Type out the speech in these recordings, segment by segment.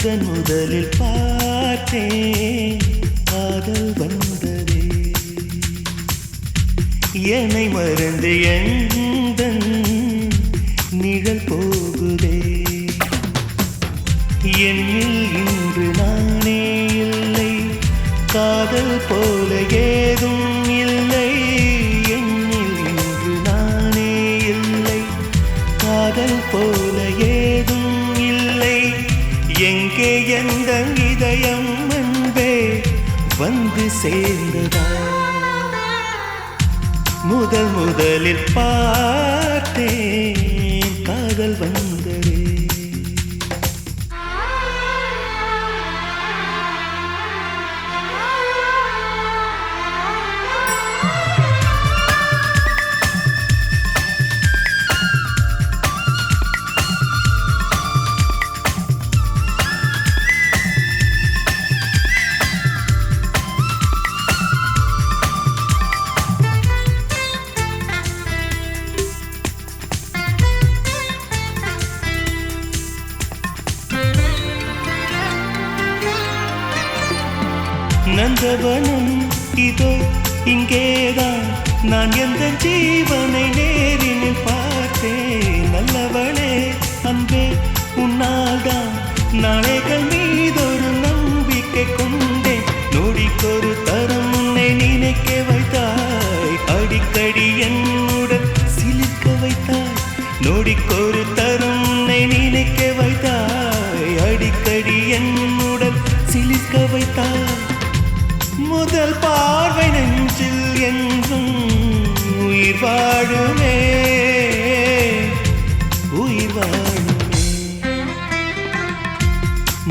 முதலில் பார்த்தேன் காதல் வந்ததே என்னை மறந்து எந்தன் நிழல் போகுதே என்னில் இன்று நானே இல்லை காதல் போல ஏதும் இல்லை என்னில் இன்று நானே இல்லை காதல் போல ஏதும் இல்லை எங்கே எந்த இதயம் அன்பே வந்து சேர்ந்ததா முதலில் பார்த்தேன் காதல் வந்ததே நந்தவனம் இதோ இங்கேதான் நான் எந்த ஜீவனை நேரில் பார்த்தேன் நல்லவளே அன்பே உன்னால்தான் நாளைகள் மீதொரு நம்பிக்கை கொண்டேன் நொடிக்கொரு தரம் உன்னை நினைக்க வைத்தாய் அடிக்கடி என்னுடன் சிலிர்க்க வைத்தாய் நொடிக்கொரு தரம் உன்னை நினைக்க வைத்தாய் அடிக்கடி என்னுடன் சிலிர்க்க வைத்தாய் முதல் பார்வை நெஞ்சில் என்றும் உயிர் வாழுமே உயிர் வாழுமே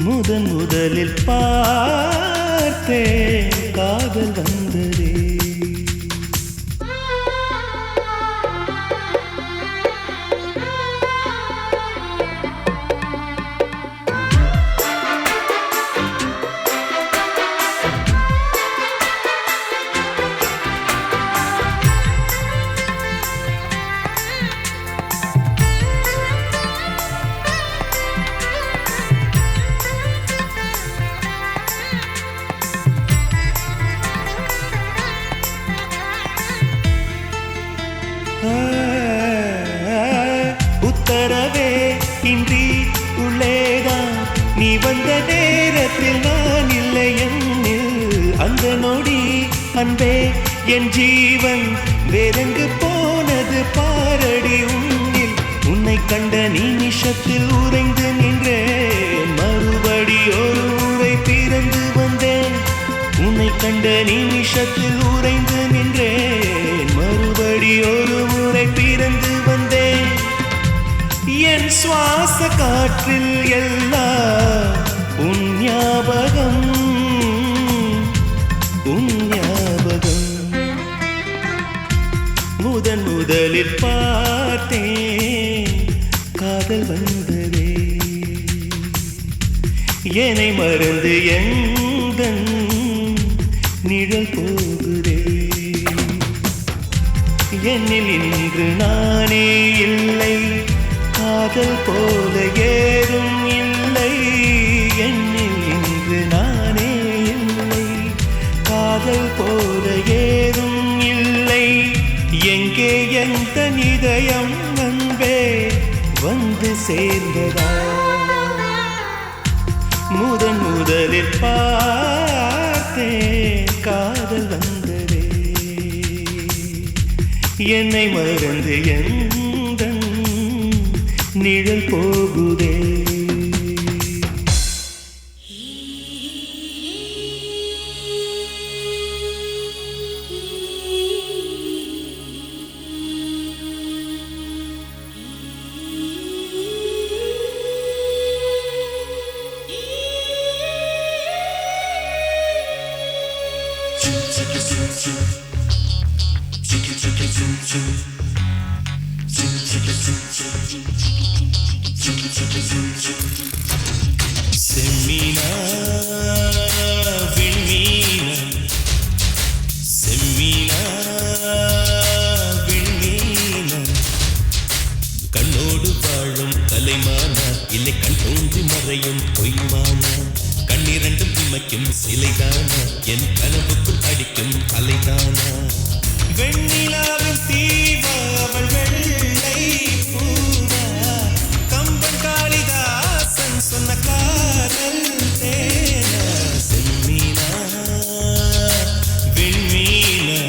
முதலில் பார்த்தேன் காதல் வந்ததே உத்தரவே இன்றி உள்ளேதான் நீ வந்த நேரத்தில் நான் இல்லை என்னில் அந்த நொடி அன்பே என் ஜீவன் வேறெங்கு போனது பாரடி உன்னில் உன்னை கண்ட நிமிஷத்தில் உறைந்து நின்றேன் மறுபடி ஒரு முறை பிறந்து வந்தேன் உன்னை கண்ட நிமிஷத்தில் உறைந்து நின்றேன் மறுபடி ஒரு முறை பிறந்து வந்தேன் என் சுவாச காற்றில் எல்லாம் உன் ஞாபகம் முதலில் பார்த்தேன் காதல் வந்ததே என்னை மறந்து எந்தன் நிழல் போகுதே என்னில் இன்று நானே இல்லை காதல் போல ஏதும் இல்லை என்னில் இன்று நானே இல்லை காதல் போல ஏதும் இல்லை எங்கே எந்த இதயம் அன்பே வந்து சேர்ந்ததா முதலில் பார்த்தேன் காதல் வந்ததே என்னை மறந்து எந்தன் நிழல் போகுதே செம்மீனா விண்மீனா செம்மீனா விண்மீனா கண்ணோடு வாழும் கலைமானா இல்லை கண் தோன்றி மறையும் பொய்மானா இமைக்கும் சிலைதானா என் கனவுக்குள் அடிக்கும் அலைதானா வெண்ணிலாவின் தீவா அவள் வெள்ளை பூவா கம்பன் காளிதாசன் சொன்ன காதல் தேனா செம்மீனா வெண்மீனா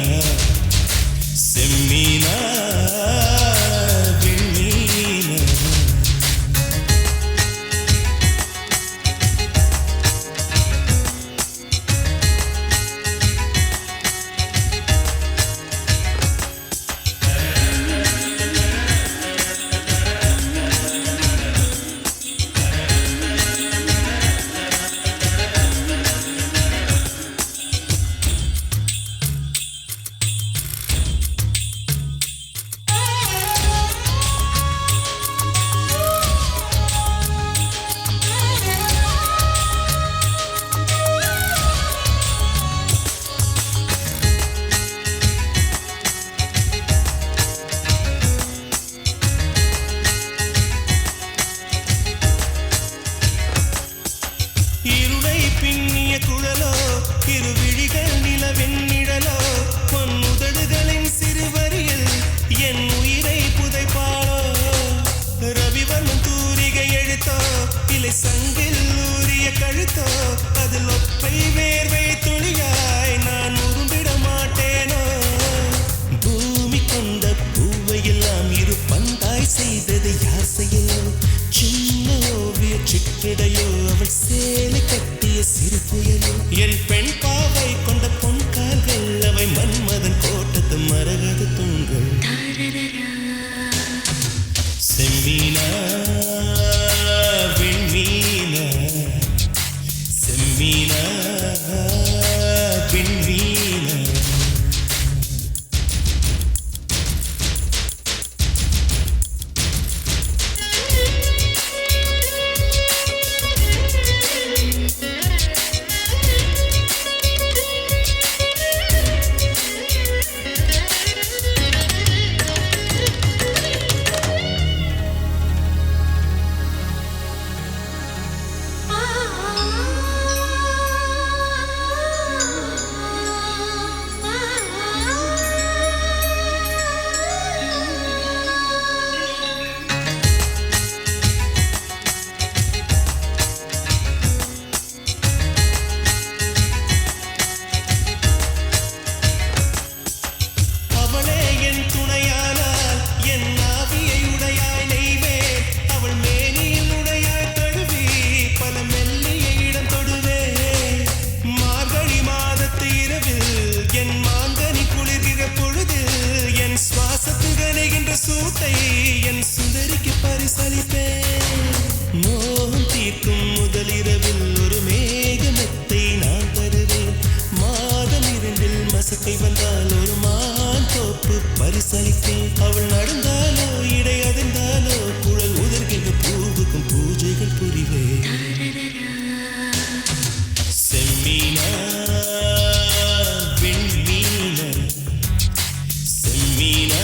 செம்மீனா பின்னிய குழலோ இருவிழிகள் நிலவின் நிழலோ பொன் உதடுகளின் சிறுவரியில் என் உயிரை புதைப்பாளோ ரவிவர்மன் தூரிகை எழுத்தோ இலை சங்கில் ஊறிய கழுத்தோ அதில் ஒப்பை வேர்வை துளியாய் நான் உரும்பிட மாட்டேனோ பூமி கொண்ட பூவையெல்லாம் இரு பந்தாய் செய்தது யார் செய்யலோ சின்ன ஓவிய சிற்றிடையோ அவள் சேலை கட்டிய சிறு புயலோ என் பெண் பாவை கொண்ட பொன் கால்கள் அவை மன்மதன் கோட்டத்து மரகத தூண்கள் செம்மீனா வெண்மீனா செம்மீனா வெண்மீனா சூட்டை என் சுந்தரிக்கு பரிசளிப்பேன் மோகம் தீர்க்கும் முதலிரவில் ஒரு மேகமெத்தை நான் தருவேன் மாதம் இரண்டில் மசக்கை வந்தால் ஒரு மான் தோப்பு பரிசளிப்பேன் அவள் நடந்தாலோ இடை அதிர்ந்தாலோ குழல் உதிர்கின்ற பூவுக்கும் பூஜைகள் புரிவேன் செம்மீனா வெண்மீனா செம்மீனா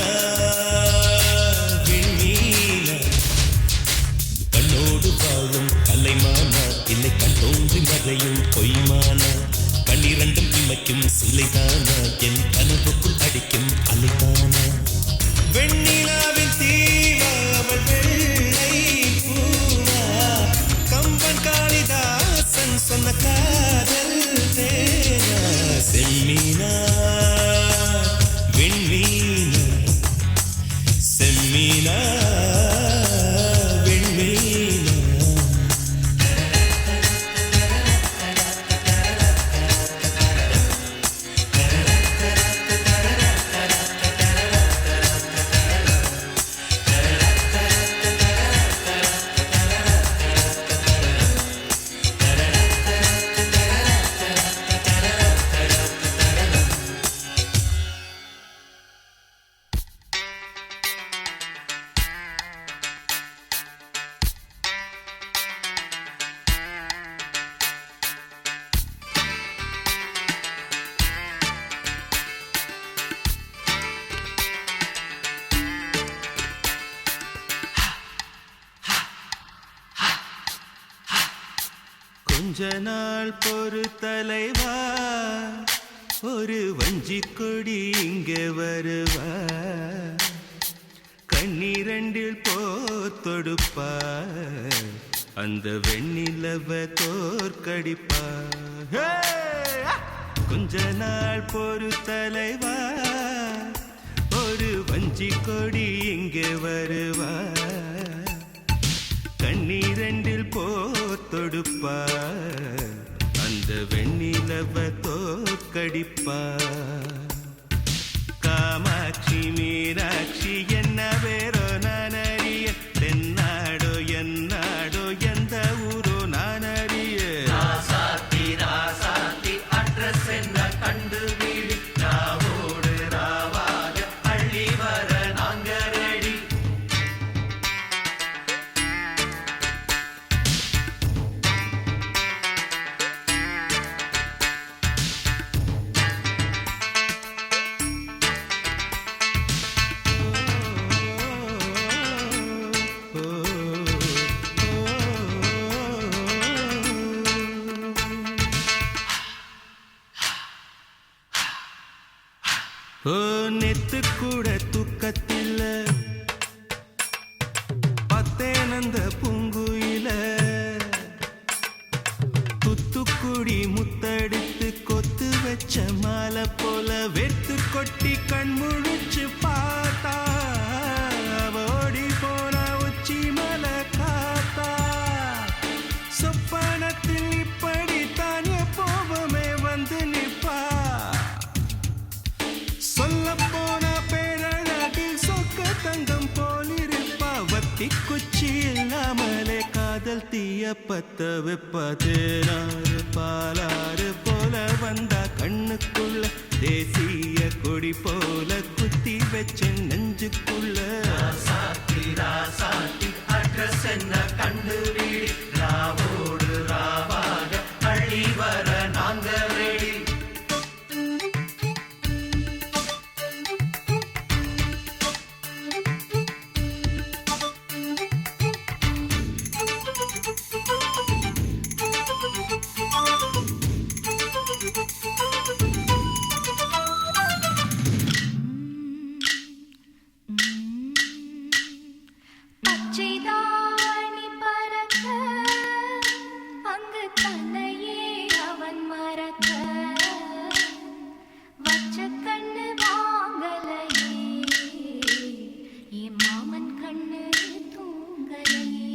இல்லை கண்டோன்றி மறையும் பொய்மானா கண்ணிரண்டும் இமைக்கும் சிலைதானா என் கனவுக்குள் அடிக்கும் அலைதானா வெண்ணிலாவின் தீவா அவள் வெள்ளை பூவா கம்பன் காளிதாசன் சொன்ன காதல் தேனா செம்மீனா வெண்மீனா செம்மீனா கொஞ்ச நாள் பொறு தலைவா, ஒரு வஞ்சி கொடி இங்கே வருவா, கண்ணீரண்டில் போத்தொடுப்பா, அந்த வெண்ணிலவ தோற்கடிப்பா. கொஞ்ச நாள் பொறு தலைவா, ஒரு வஞ்சி கொடி இங்கே வருவா, கண்ணீரண்டில் போத்தொடுப்பா, அந்த வெண்ணிலவ தோற்கடிப்பா. காமாட்சி மீனாட்சி என்ன வேறோ நான் அறிய, தென்னாடோ என்னாடோ எந்த ஊரோ நான் அறிய. ராசாத்தி ராசாத்தி அட்ரஸ் என்ன கண்டு வீடு, ராவோடு ராவாக அள்ளி வர நாங்க ரெடி. நெத்து கூட தூக்கத்தில்ல பத்தேனந்த பூங்குயில, துத்துக்குடி முத்தடித்து கொத்து வச்ச மாலை போல வெத்து கொட்டி கண் முழிச்சு பார்த்தா, ஓடி போன உச்சி மலை காத்தா. சொப்பனத்தில் இப்படித்தான் எப்போவுமே வந்து நிப்பா, சொல்ல போன பேரழகில் சொக்க தங்கம் போலிருப்பா. வத்தி குச்சி இல்லாமலே காதல் தீய பத்த வெப்பா. தேனாறு பாலாறு போல வந்தா கண்ணுக்குள்ள, தேசிய கொடி போல குத்தி வச்ச நெஞ்சுக்குள்ள. ராசாத்தி ராசாத்தி அட்ரஸ் என்ன கண்டு வீடு, ராவோடு ராவாக அள்ளி வர நாங்க ரெடி. பச்சைதாணி பறக்க அங்கு தன்னையே அவன் மறக்க, வச்ச கண்ணு வாங்கலையே என் மாமன் கண்ணு தூங்கலையே.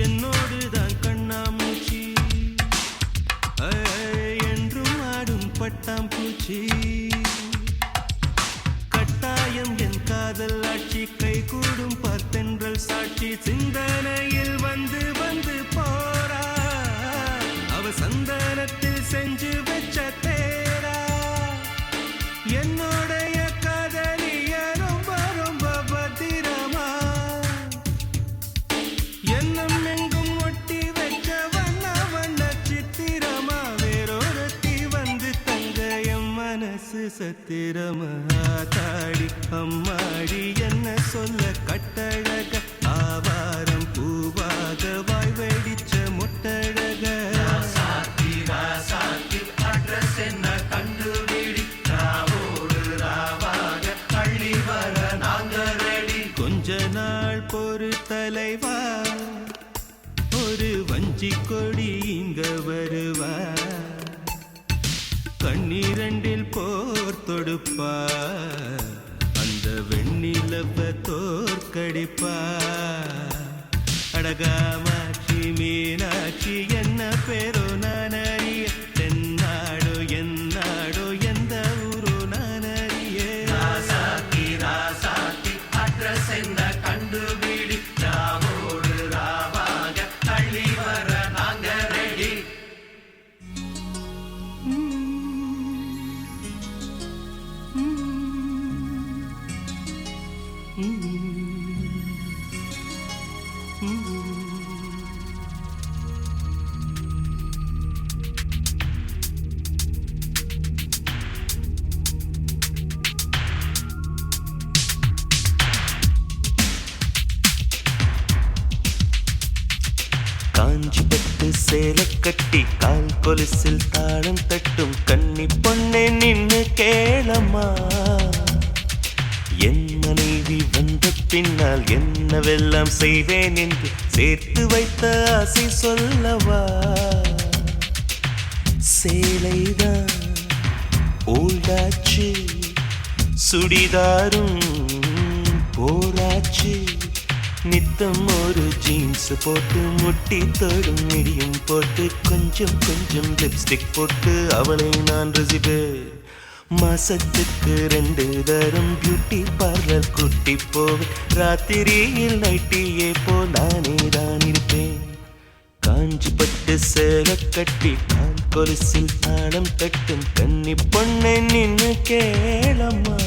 என்னோடுதான் கண்ணாமூச்சி என்றும் ஆடும் பட்டாம்பூச்சி, கட்டாயம் என் காதல் ஆட்சி கைகூடும் பார்த்தென்றல் சாட்சி. சிந்தனையில் வந்து வந்து போறா, அவ சந்தனத்தில் செஞ்சு வச்ச தேரா. என்னுடைய காதலிய ரொம்ப ரொம்ப பத்திரமா, என்னும் எங்கும் ஒட்டி வச்ச வண்ண வண்ண சித்திரமா. வேறொருத்தி வந்து தங்க என் மனசு சத்திரமா. தாடி அம்மாடி என்ன சொல்ல கட்டழக, ஆவாரம் பூவாக வாய் வெடிச்ச முட்டழக. ராசாத்தி ராசாத்தி அட்ரஸ் என்ன கண்டு வீடி, ராவோடு ராவாக அள்ளி வர நாங்க ரெடி. கொஞ்ச நாள் பொறு தலைவா, ஒரு வஞ்சி கொடி இங்க வருவா, கண்ணீரண்டில் போர் தொடுப்பா, அந்த வெண்ணிலவ தோற்கடிப்பா. அடகாமாட்சி மீனாட்சி என்ன பேரோ நான் அறிய, தென்னாடோ என்னாடோ எந்த ஊரோ நான் அறிய. ராசாத்தி ராசாத்தி அட்ரஸ் என்ன கண்டு வீடி, ராவோடு ராவாக அள்ளி வர நாங்க ரெடி. சேலை கட்டி கால் கொலுசில் தாளம் தட்டும் கன்னி பொண்ணே நின்னு கேளம்மா. என் மனைவி வந்த பின்னால் என்னவெல்லாம் செய்வேன் என்று சேர்த்து வைத்த ஆசை சொல்லவா. சேலைதான் ஓல்டாச்சு, சுடிதாரும் போராச்சு. நித்தம் ஒரு ஜீன்ஸ் போட்டு முட்டி தோடும் மிடியும் போட்டு கொஞ்சம் கொஞ்சம் லிப்ஸ்டிக் போட்டு அவளை நான் ரசிப்பேன். மாசத்துக்கு 2 தரம் பியூட்டி பார்லர் கூட்டி போவேன். ராத்திரியில் நைட்டியே போல் நானே தான் இருப்பேன். காஞ்சி பட்டு சேலை கட்டி கால் கொலுசில் தாளம் தட்டும் கன்னி பொண்ணை நின்னு கேளம்மா.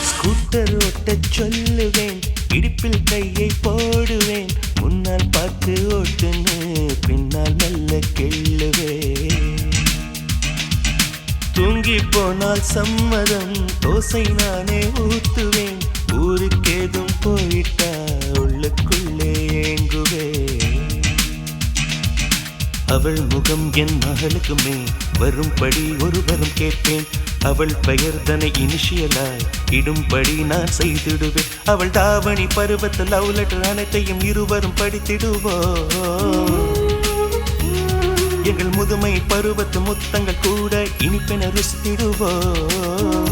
ஸ்கூட்டர் ஓட்டச் சொல்லுவேன், இடுப்பில் கையை போடுவேன். முன்னால் பார்த்து ஓட்டுன்னு பின்னால் மெல்ல கிள்ளுவேன். தூங்கி போனால் சம்மதம், தோசை நானே ஊத்துவேன். ஊருக்கேதும் போயிட்டா உள்ளுக்குள்ளே ஏங்குவேன். அவள் முகம் என் மகளுக்குமே வரும்படி ஒரு வரம் கேட்பேன். அவள் பெயர் தன்னை இனிஷியலாய் இடும்படி நான் செய்திடுவேன். அவள் தாவணி பருவத்தில் லவ் லெட்டர் அனைத்தையும் இருவரும் படித்திடுவோம். எங்கள் முதுமை பருவத்து முத்தங்கள் கூட இனிப்பென ருசித்திடுவோம்.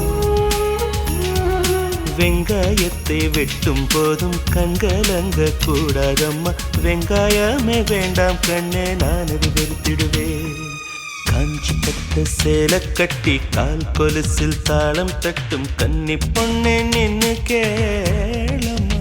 வெங்காயத்தை வெட்டும் போதும் கண்கலங்க கூடாதம்மா. வெங்காயமே வேண்டாம் கண்ணே, நான் அது வெறுத்திடுவேன். காஞ்சி பட்டு சேலை கட்டி கால் கொலுசில் தாளம் தட்டும் கன்னி பொண்ணே நின்னு கேளம்மா.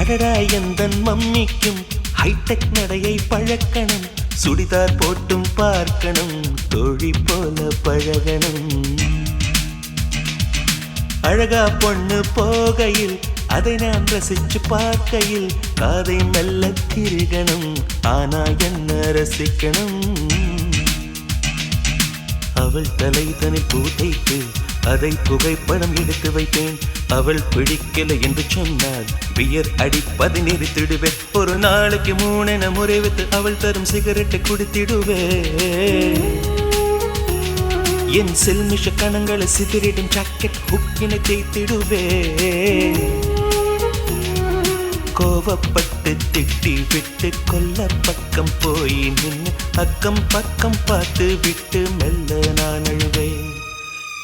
அடடா எந்தன் மம்மிக்கும் ஹைடெக் நடையை பழக்கணும். சுடிதார் போட்டும் பார்க்கணும், தோழி போல பழகணும். அழகா பொண்ணு போகையில் அதை நான் ரசிச்சு பார்க்கையில் காதை மெல்ல திருகணும். ஆனா என்ன ரசிக்கணும். அவள் தலை தனில் பூத்தைத்து அதை புகைப்படம் எடுத்து வைத்தேன். அவள் பிடிக்கல என்று சொன்னால் பியர் அடிப்பதை நிறுத்திடுவேன். ஒரு நாளைக்கு 3 முறை வைத்து அவள் தரும் சிகரெட்டை குடித்திடுவேன். என் செல்மிஷ கணங்களை சிதறிடும் ஜாக்கெட் ஹுக்கினை தேய்த்திடுவேன். கோவப்பட்டு திட்டி விட்டு கொல்ல பக்கம் போய் நின்று அக்கம் பக்கம் பார்த்து விட்டு மெல்ல நான் அழுவேன்.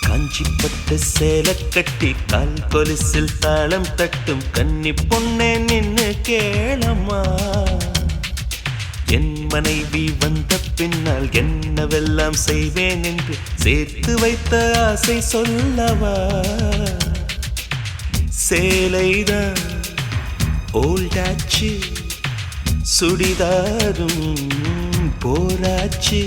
காஞ்சி பட்டு சேலை கட்டி கால் கொலுசில் தாளம் தட்டும் கன்னி பொண்ணே நின்னு கேளம்மா. என் மனைவி வந்த பின்னால் என்னவெல்லாம் செய்வேன் என்று சேர்த்து வைத்த ஆசை சொல்லவா. சேலைதான் ஓல்டாச்சு, சுடிதாரும் போராச்சு.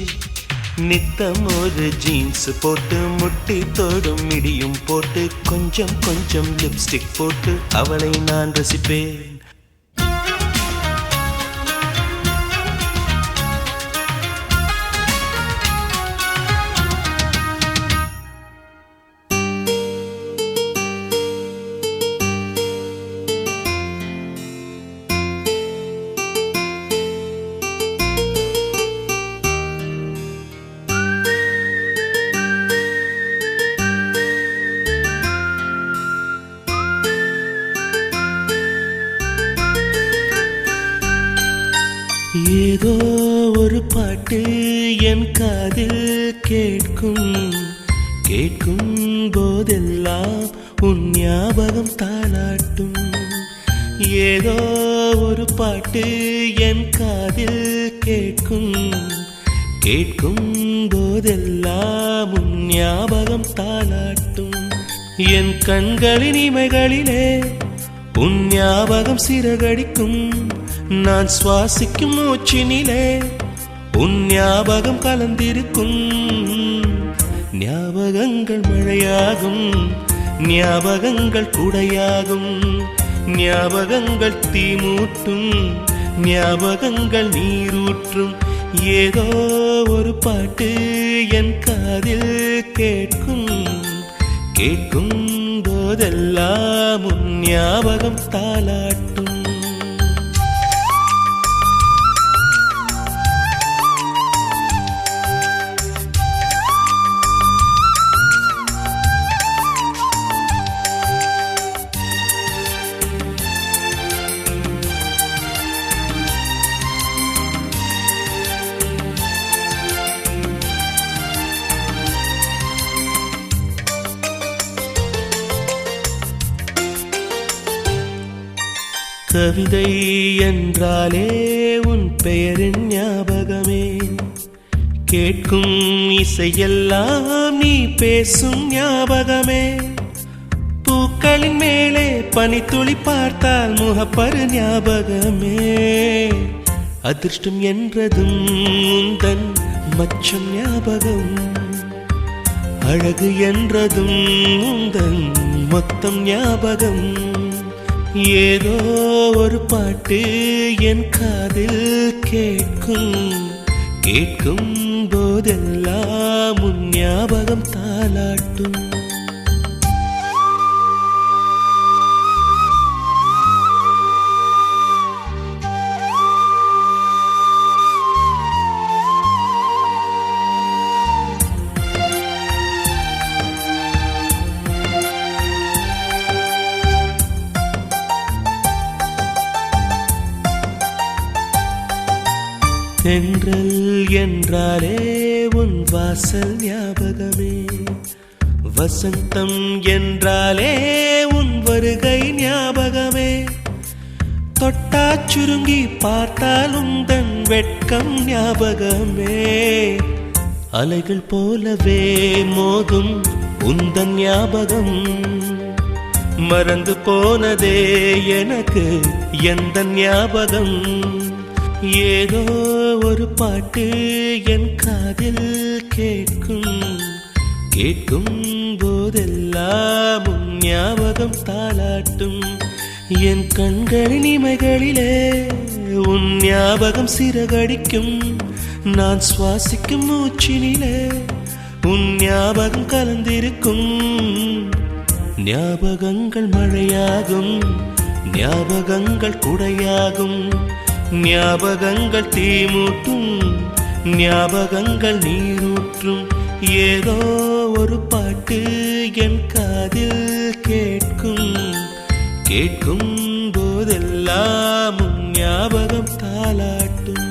நித்தம் ஒரு ஜீன்ஸ் போட்டு முட்டி தோடும் மிடியும் போட்டு கொஞ்சம் கொஞ்சம் லிப்ஸ்டிக் போட்டு அவளை நான் ரசிப்பேன். ஏதோ ஒரு பாட்டு என் காதில் கேட்கும் கேட்கும் போதெல்லாம் உன் ஞாபகம் தாளாட்டும். ஏதோ ஒரு பாட்டு என் காதில் கேட்கும் கேட்கும் போதெல்லாம் உன் ஞாபகம் தாளாட்டும். என் கண்களின் இமைகளிலே உன் ஞாபகம் சிறகடிக்கும். நான் சுவாசிக்கும் மூச்சினிலே உன் ஞாபகம் கலந்திருக்கும். ஞாபகங்கள் மழையாகும், ஞாபகங்கள் குடையாகும், ஞாபகங்கள் தீமூட்டும், ஞாபகங்கள் நீரூற்றும். ஏதோ ஒரு பாட்டு என் காதில் கேட்கும் கேட்கும் போதெல்லாம் உன் ஞாபகம் தாளாட்டும். கவிதை என்றாலே உன் பெயரின் ஞாபகமே. கேட்கும் இசையெல்லாம் நீ பேசும் ஞாபகமே. பூக்களின் மேலே பனித்துளி பார்த்தால் முகப்பரு ஞாபகமே. அதிர்ஷ்டம் என்றதும் உந்தன் மச்சம் ஞாபகம். அழகு என்றதும் உந்தன் மொத்தம் ஞாபகம். ஏதோ ஒரு பாட்டு என் காதில் கேட்கும் கேட்கும் போதெல்லாம் உன் ஞாபகம் தாளாட்டும். தென்றல் என்றாலே உன் வாசல் ஞாபகமே. வசந்தம் என்றாலே உன் வருகை ஞாபகமே. தொட்டா சுருங்கி பார்த்தால் உந்தன் வெட்கம் ஞாபகமே. அலைகள் போலவே மோதும் உந்தன் ஞாபகம். மறந்து போனதே எனக்கு எந்த ஞாபகம். ஏதோ ஒரு பாட்டு என் காதில் கேட்கும் கேட்கும் போதெல்லாம் உன் ஞாபகம் தாளாட்டும். என் கண்களின் இமைகளிலே உன் ஞாபகம் சிறகடிக்கும். நான் சுவாசிக்கும் மூச்சினிலே உன் ஞாபகம் கலந்திருக்கும். ஞாபகங்கள் மழையாகும், ஞாபகங்கள் குடையாகும், ஞாபகங்கள் தீமூட்டும், ஞாபகங்கள் நீரூற்றும். ஏதோ ஒரு பாட்டு என் காதில் கேட்கும் கேட்கும் போதெல்லாம் உன் ஞாபகம் தாளாட்டும்.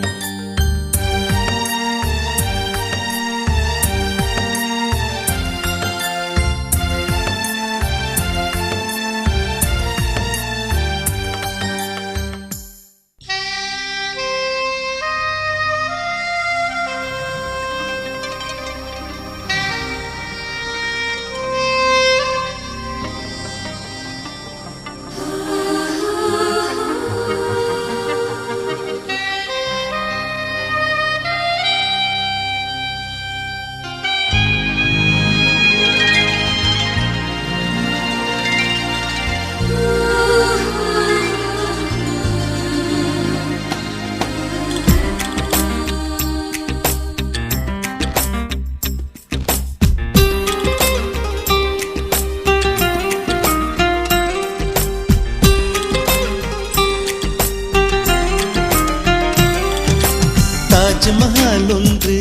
தாஜ்மஹால் ஒன்று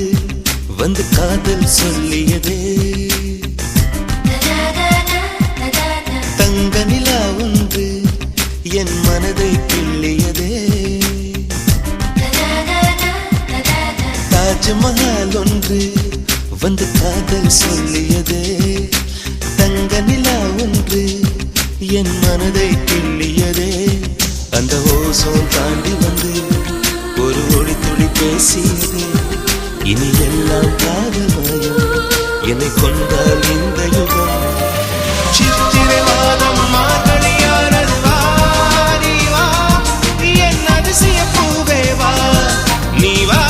வந்து காதல் சொல்லியதே. தங்க நிலா ஒன்று என் மனதை கிள்ளியதே. தாஜ்மஹால் ஒன்று வந்து காதல் சொல்லியதே, தங்க நிலா ஒன்று என் மனதை கிள்ளியதே, அந்த ஓசோன் தாண்டி வந்து ஒரு ஒளி துளி பேசியதே, இனி எல்லாம் காதல் மயம் என்னை கொண்டால் இந்த யுகம். சித்திரை மாதம் மார்கழியானது வா, நீ வா என் அதிசய பூவே வா, நீ வா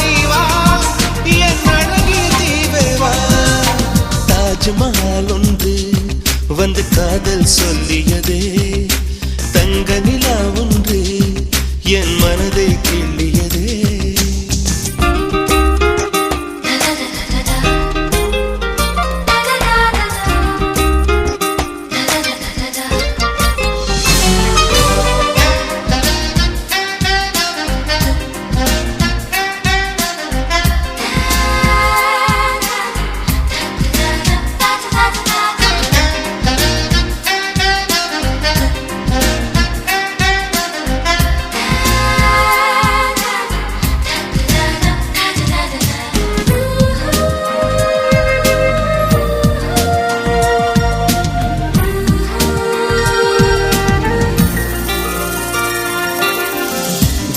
நீ வா என் அழகிய தீவே வா. தாஜ்மஹால் ஒன்று வந்து காதல் சொல்லியதே, தங்க நிலா ஒன்று என் மனதை கிள்ளியதே.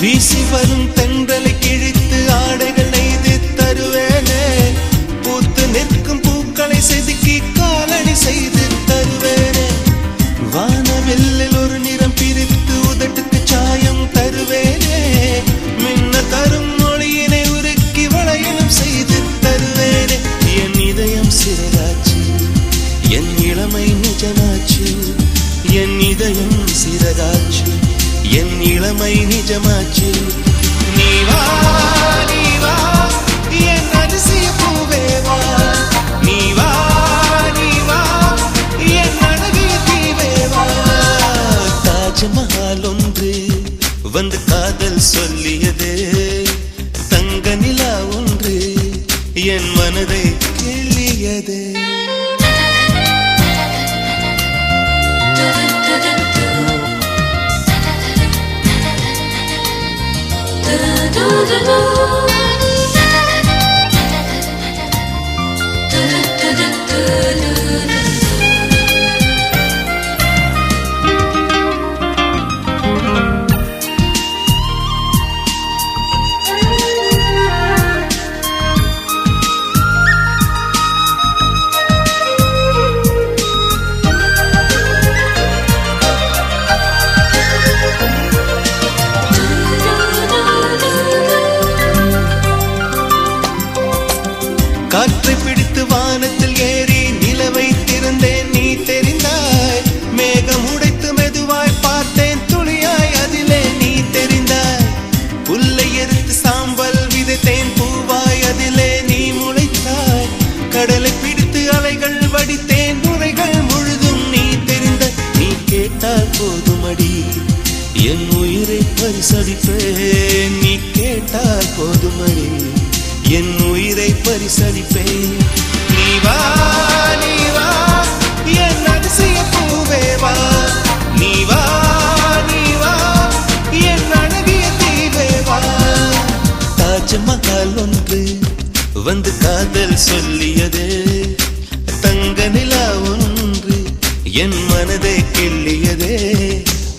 வீசி வரும் தென்றலை கிழித்து ஆடைகள் நெய்து தருவேனே, பூத்து நிற்கும் பூக்களை செதுக்கி காலணி செய்து தருவேனே, வானவெல்லில் ஒரு நிறம் பிரித்து உதட்டுக்கு சாயம் தருவேனே, மின்ன தரும் மொழியினை உருக்கி வளையலும் செய்து தருவேனே. என் இதயம் சிறகாச்சு, என் இளமை நிஜமாச்சு, என் இதயம் சிறகாச்சு, என் இளமை நிஜமாச்சு. நீ வா நீ வா என் அதிசய பூவே வா, நீ வா நீ வா என் அழகிய தீவே வா. தாஜ்மஹால் ஒன்று வந்து காதல் சொல்லியதே, தங்க நிலா ஒன்று என் மனதை கிள்ளியதே. காற்றை பிடித்து வானத்தில் ஏறி நிலவை திறந்தேன், நீ தெரிந்தாய், மேகம் உடைத்து மெதுவாய் பார்த்தேன், துளியாய் அதிலே நீ தெரிந்தாய், புல்லை எரித்து சாம்பல் விதைத்தேன், பூவாய் அதிலே நீ முளைத்தாய், கடலை பிடித்து அலைகள் வடித்தேன், நுரைகள் முழுதும் நீ தெரிந்தாய். நீ கேட்டால் போதுமடி என் உயிரை பரிசளிப்பேன், நீ கேட்டால் போதுமடி என் உயிரை பரிசளிப்பேன். நீ வா நீ வா என் அதிசய பூவே வா, நீ வா நீ வா என் அழகிய தீவே வா. தாஜ்மஹால் ஒன்று வந்து காதல் சொல்லியதே, தங்க நிலா ஒன்று என் மனதை கிள்ளியதே,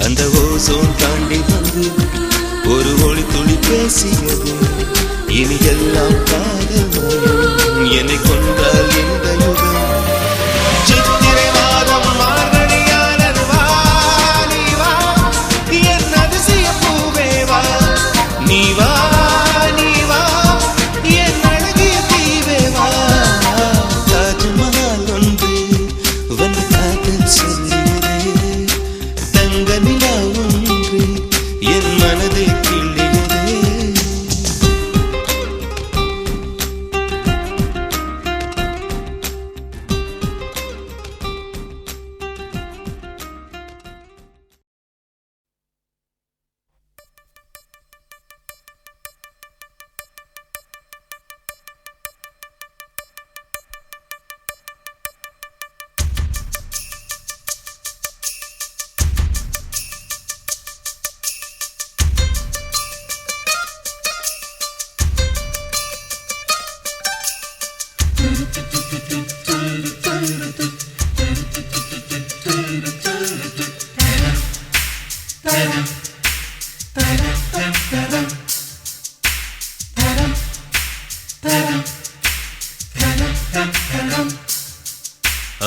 அந்த ஓசோன் தாண்டி வந்து ஒரு ஒளி துளி பேசியது, இனி எல்லாம் காதல் மயம் என்னை கொண்டால் இந்த யுகம். சித்திரை மாதம் மார்கழியானது வா, நீ வா என் அதிசய பூவே வா, நீ வா நீ வா என் அழகிய தீவே வா. தாஜ்மஹால் ஒன்று வந்து காதல் சொல்லியதே, தங்க நிலா ஒன்று என் மனதை கிள்ளியதே.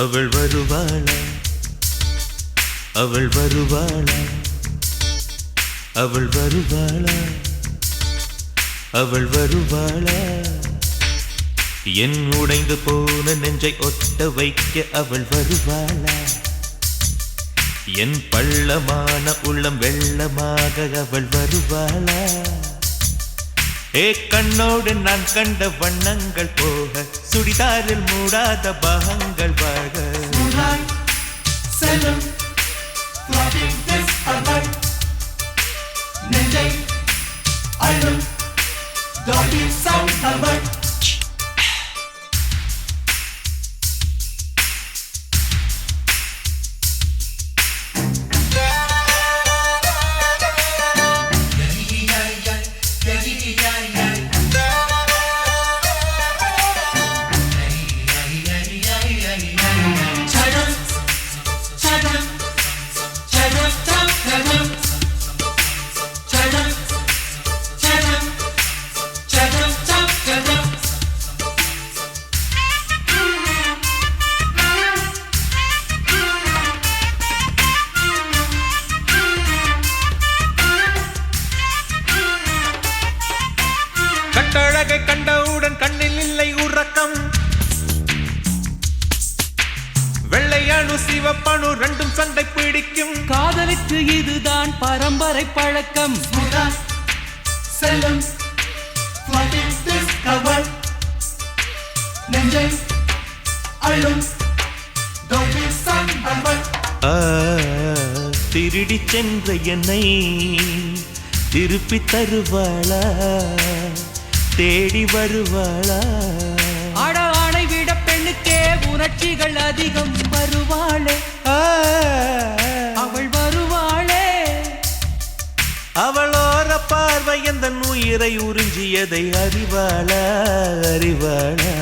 அவள் வருவாளா அவள் வருவாளா அவள் வருவாளா அவள் வருவாளா என் உடைந்து போன நெஞ்சை ஒட்ட வைக்க அவள் வருவாளா என் பள்ளமான உள்ளம் வெள்ளமாக அவள் வருவாளா ஏ கண்ணோடு நான் கண்ட வண்ணங்கள் போக சுடிதாரில் மூடாத பாகங்கள் வாழ செல்லும் நெஞ்சை அழும் டாலி சவுண்ட் அவள் கட்டழகை கண்டவுடன் கண்ணில் இல்லை உறக்கம் வெள்ளையானு சிவப்பானு ரெண்டும் சண்டை பிடிக்கும் காதலுக்கு இதுதான் பரம்பரை பழக்கம் செல்லும் அவள் நெஞ்சை அழும் டாலி சவுண்ட் அவள் திருடி சென்ற என்னை திருப்பி தருவாளா தேடி வருவாளா ஆட ஆணை விட பெண்ணுக்கே உணர்ச்சிகள் அதிகம் வருவாளே அவள் வருவாளே அவளோர பார்வை எந்த உயிரை உறிஞ்சியதை அறிவாளா அறிவாளா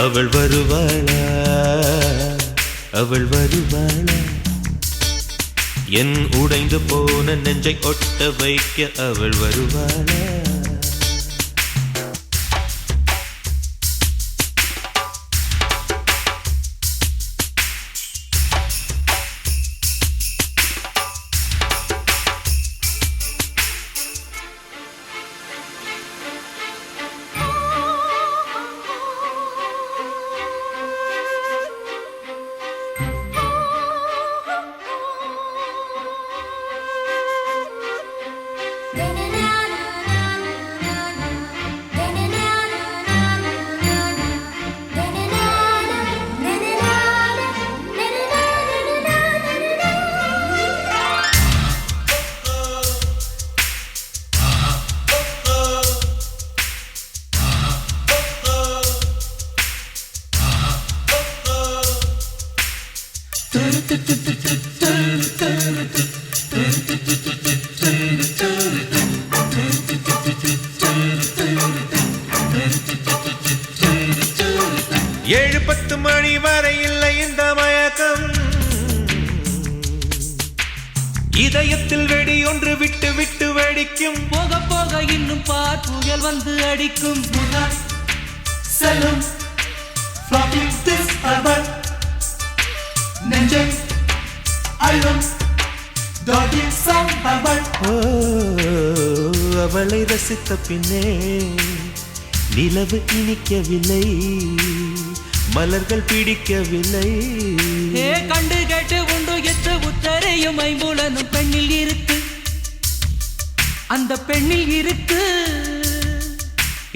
அவள் வருவாளா அவள் வருவாளா என் உடைந்து போன நெஞ்சை ஒட்ட வைக்க அவள் வருவாளா ஏழு 10 மணி வரை இல்லை இந்த மயக்கம் இதயத்தில் வெடி ஒன்று விட்டு விட்டு வெடிக்கும் போக போக இன்னும் பார் புயல் வந்து அடிக்கும் செல்லும் அவள் நெஞ்சை அழும் டாலி சவுண்ட் அவள் அவளை ரசித்த பின்னே நிலவு இனிக்கவில்லை மலர்கள் பிடிக்கவில்லை ஏ கண்டு கேட்டு உண்டு எத்து உத்தரையும் ஐம்புலனும் பெண்ணில் இருக்கு அந்த பெண்ணில் இருக்கு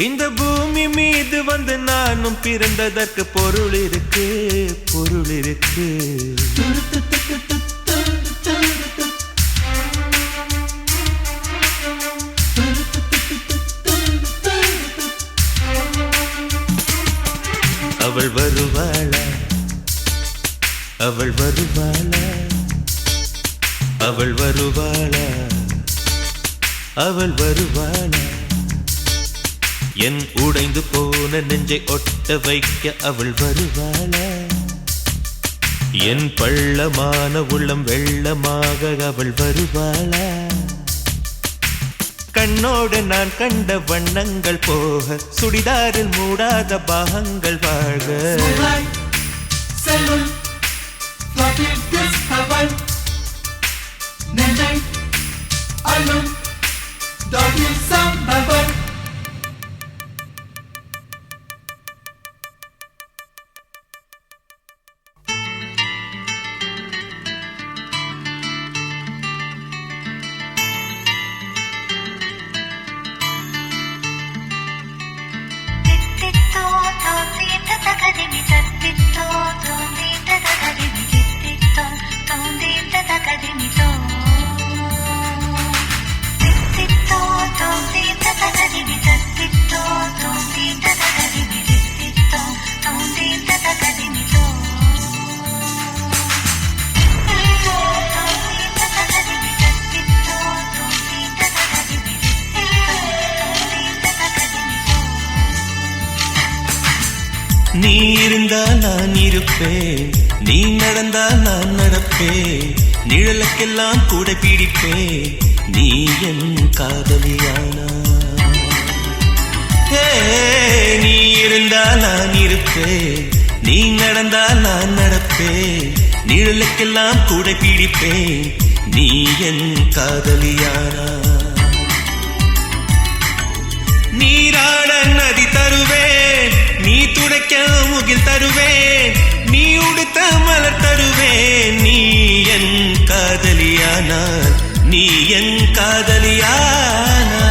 இந்த பூமி மீது வந்து நானும் பிறந்ததற்கு பொருள் இருக்கு பொருள் இருக்கு அவள் வருவாளா அவள் வருவாளா அவள் வருவாளா அவள் வருவாளா என் உடைந்து போன நெஞ்சை ஒட்ட வைக்க அவள் வருவாளா? என் பள்ளமான உள்ளம் வெள்ளமாக அவள் வருவாளா? கண்ணோடு நான் கண்ட வண்ணங்கள் போக சுடிதாரில் மூடாத பாகங்கள் வாழ்க. செல்லும் floating discover நெஞ்சை அள்ளும் டாகின் சம்பவர். நீ இருந்தால் நான் இருப்பேன், நீ நடந்தால் நான் நடப்பேன், நிழலுக்கெல்லாம் கூட பிடிப்பேன், நீ என் காதலியானா? நீ இருந்தால் நான் இருப்பேன், நீ நடந்தால் நான் நடப்பேன், நிழலுக்கெல்லாம் கூட பிடிப்பேன், நீ என் காதலியானா? நீராட நதி தருவேன், நீ துடைக்க முகில் தருவேன், நீ உடுத்த மலர் தருவேன், நீ என் காதலியானால், நீ என் காதலியானா?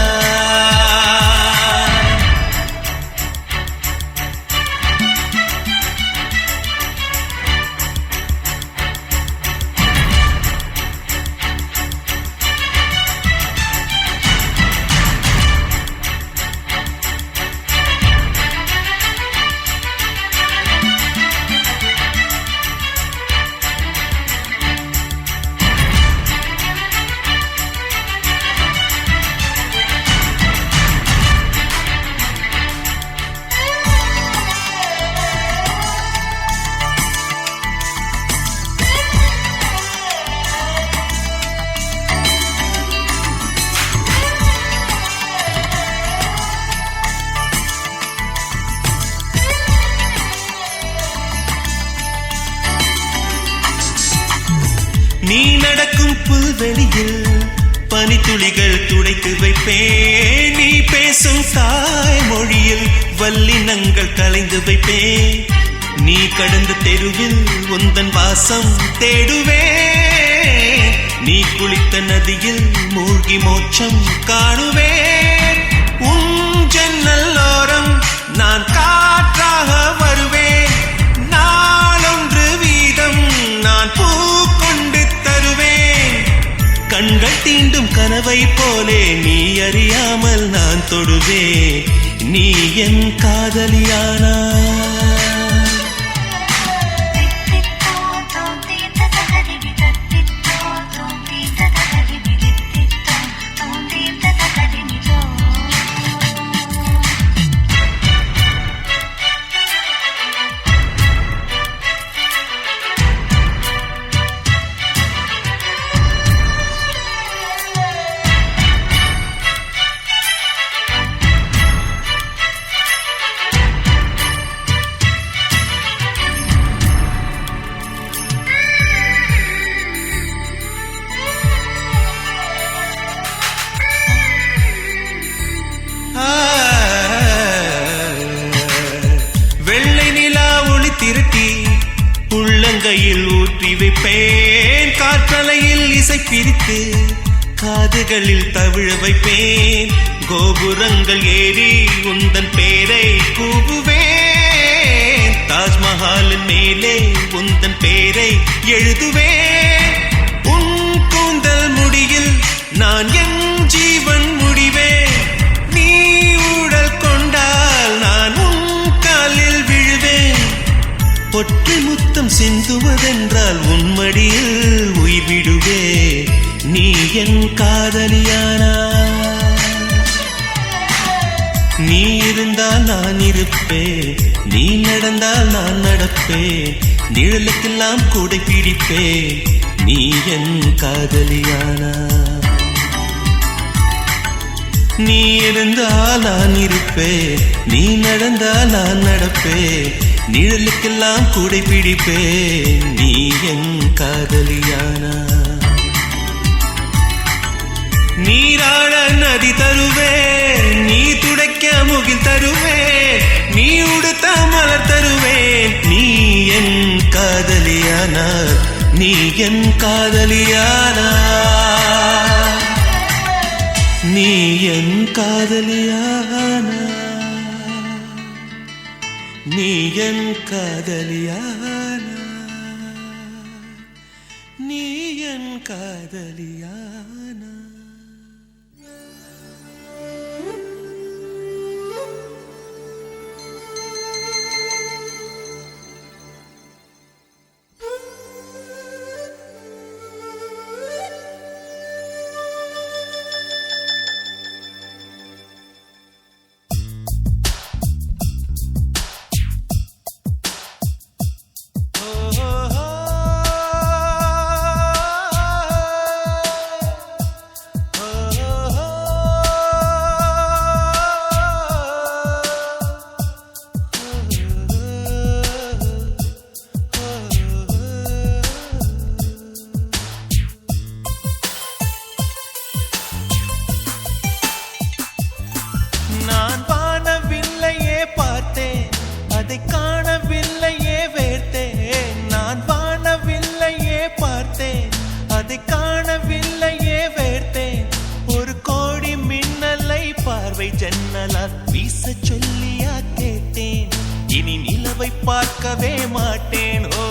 நீ நடக்கும் புல்வெளியில் பனித்துளிகள் துடைத்து வைப்பேன், நீ பேசும் தாய்மொழியில் வல்லினங்கள் கலைந்து வைப்பேன், நீ கடந்த தெருவில் உந்தன் வாசம் தேடுவேன், நீ குளித்த நதியில் மூழ்கி மோட்சம் காணுவேன், உன் ஜன்னலோரம் நான் காற்றாக வருவேன், நாளொன்று வீதம் நான் பூ கண்கள் தீண்டும் கனவை போலே நீ அறியாமல் நான் தொடுவேன், நீ என் காதலியானா? திரட்டி உள்ளங்கையில் ஊற்றி வைப்பேன், காற்றலையில் இசை பிரித்து காதுகளில் தவிழ வைப்பேன், கோபுரங்கள் ஏறி உந்தன் பேரை கூவுவேன், தாஜ்மஹாலின் மேலே உந்தன் பேரை எழுதுவேன், உன் கூந்தல் முடியில் நான் என் ஜீவன் முடிவேன், நீ ஊடல் கொண்டால் நான் உன் காலில் விழுவேன், ஒற்றை முத்தம் சிந்துவதென்றால் உன்மடியில் உயிர் விடுவே, நீ என் காதலியானா? நீ இருந்தால் நான் இருப்பேன், நீ நடந்தால் நான் நடப்பேன், நிழலுக்கெல்லாம் கூடை பிடிப்பேன், நீ என் காதலியானா. நீ இருந்தால் நான் இருப்பேன், நீ நடந்தால் நான் நடப்பேன், நிழலுக்கெல்லாம் கூடை பிடிப்பேன், நீ என் காதலியானா. நீராட நதி தருவேன், நீ துடைக்க முகில் தருவேன், நீ உடுத்த மலர் தருவேன், நீ என் காதலியானா, நீ என் காதலியானா, நீ என் காதலியானா, நீ என் காதலியானா, நீ என் காதலியானா. நான் வானவில்லையே பார்த்தேன், அதை காணவில்லையே வேர்த்தேன். நான் வானவில்லையே பார்த்தேன், அதை காணவில்லையே வேர்த்தேன். ஒரு கோடி மின்னலை பார்வை ஜன்னலால் வீச சொல்லியா கேட்டேன், இனி நிலவை பார்க்கவே மாட்டேன். ஓ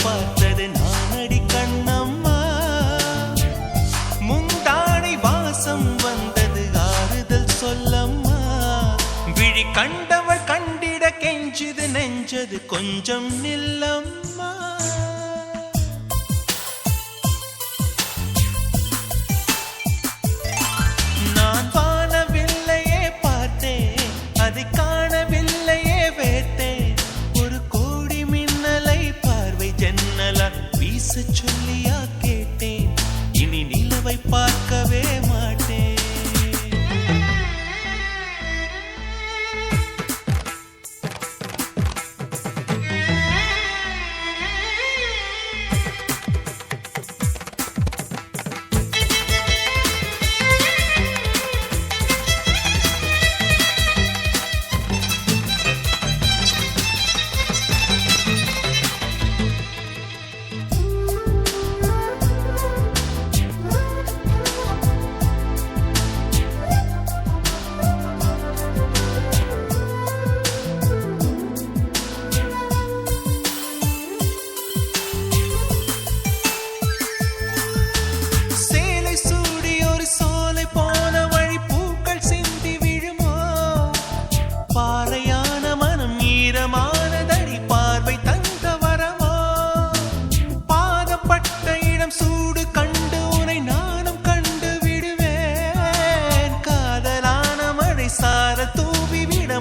பார்த்தது நானடி கண்ணம்மா, முந்தானை வாசம் வந்தது ஆறுதல் சொல்லம்மா. விழி கண்டவள் கண்டிட கெஞ்சுது நெஞ்சது கொஞ்சம் நில்லம்மா. நான் வானவில்லையே பார்த்தேன், அதை காணவில்லையே வேர்த்தேன். ஒரு கோடி மின்னலை பார்வை ஜன்னலா வீச சொல்லியா கேட்டேன், இனி நிலவை பார்க்கவே மாட்டேன்.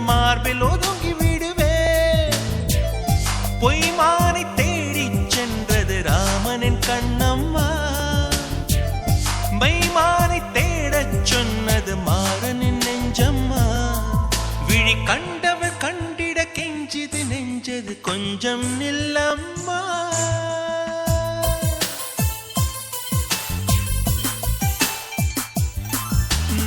மார்பில் ஒதுங்கி விடுவேன். பொய்மானை தேடிச் சென்றது ராமனின் கண்ணம்மா, மைமானை தேடச் சொன்னது மாறனின் நெஞ்சம்மா. விழி கண்டவள் கண்டிட கெஞ்சிது நெஞ்ச சிறிது கொஞ்சம் நில்லம்மா.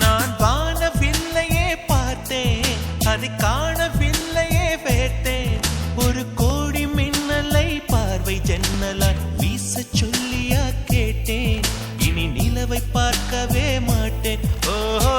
நான் வானவில்லையே பார்த்தேன், அதை காணவில்லையே வேட்டேன். ஒரு கோடி மின்னலை பார்வை ஜன்னலால் வீச சொல்லியா கேட்டேன். இனி நிலவை பார்க்கவே மாட்டேன். ஓஹோ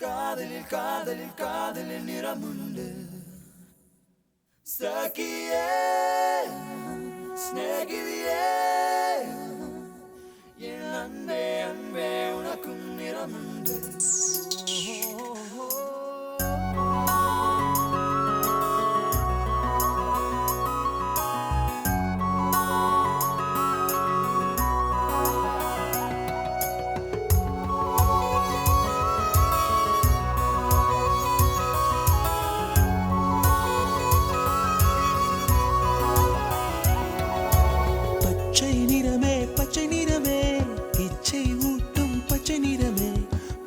காதலில் காதலில் காதலில் நிறமுண்டு. சகியே ஸ்நேகிதியே என் அன்பே அன்பே உனக்கும் நிறமுண்டு. பச்சை நிறமே இச்சை ஊட்டும் பச்சை நிறமே,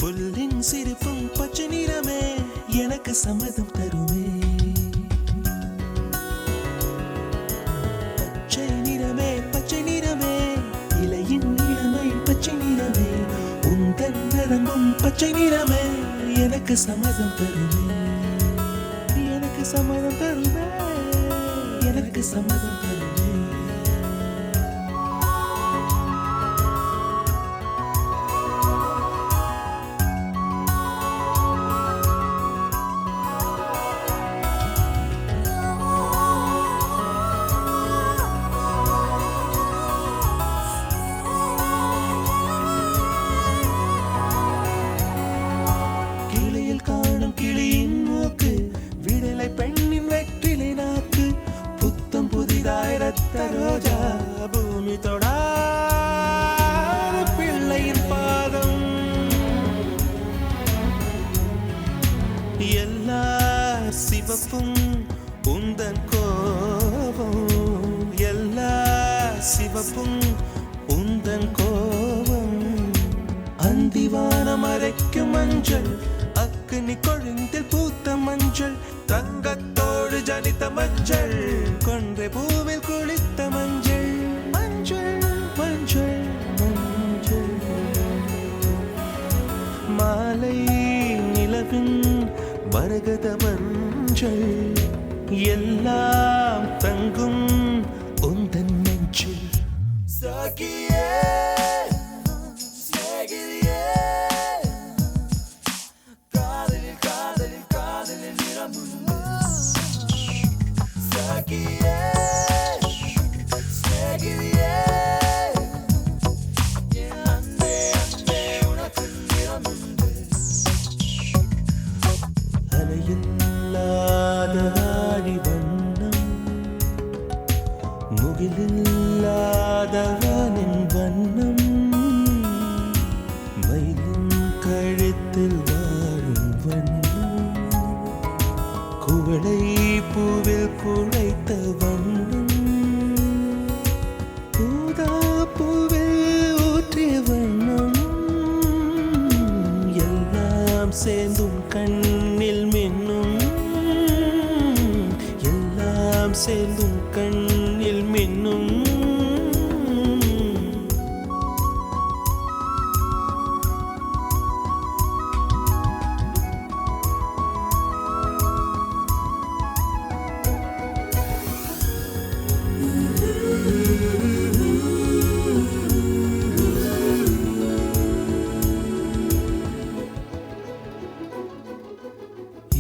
புல்லின் சிரிப்பும் பச்சை நிறமே எனக்கு சம்மதம் தருமே. பச்சை நிறமே இலையின் நிறமை பச்சை நிறமே, உந்தன் நரம்பும் பச்சை நிறமே எனக்கு சம்மதம் தருமே. எனக்கு சம்மதம் தருமே, எனக்கு சம்மதம் தருமே. ரோஜா பூமி தொடாத பிள்ளையின் பாதம், எல்லா சிவப்பும் உந்தன் கோபம், எல்லா சிவப்பும் உந்தன் கோபம். அந்திவானம் மறைக்கும் மஞ்சள், அக்னி கொழுந்தில் பூத்த மஞ்சள், தங்கத்தோடு ஜனித்த மஞ்சள், கொன்றை பூவில் குளித்த மஞ்சள். மஞ்சள் மஞ்சள் மஞ்சள் மாலை நிலவின் மரகத மஞ்சள், எல்லாம் தங்கும் உந்தன் நெஞ்சில். சகியே ஸ்நேகிதியே காதலில் காதலில் காதலில் நிறமுண்டு. சகியே ஸ்நேகிதியே என் அன்பே அன்பே உனக்கும் நிறமுண்டு. அலையில்லாத ஆடி வண்ணம், முகிலில்லாத வானின் வண்ணம், மயிலின் கழுத்தில் வாழும் வண்ணம், குவளை பூவில் குழைத்த வண்ணம், ஊதா பூவில் ஊற்றிய வண்ணம், எல்லாம் சேர்ந்தும் கண்ணில் மின்னும், எல்லாம் சேர்ந்தும் கண்ணில் மின்னும்.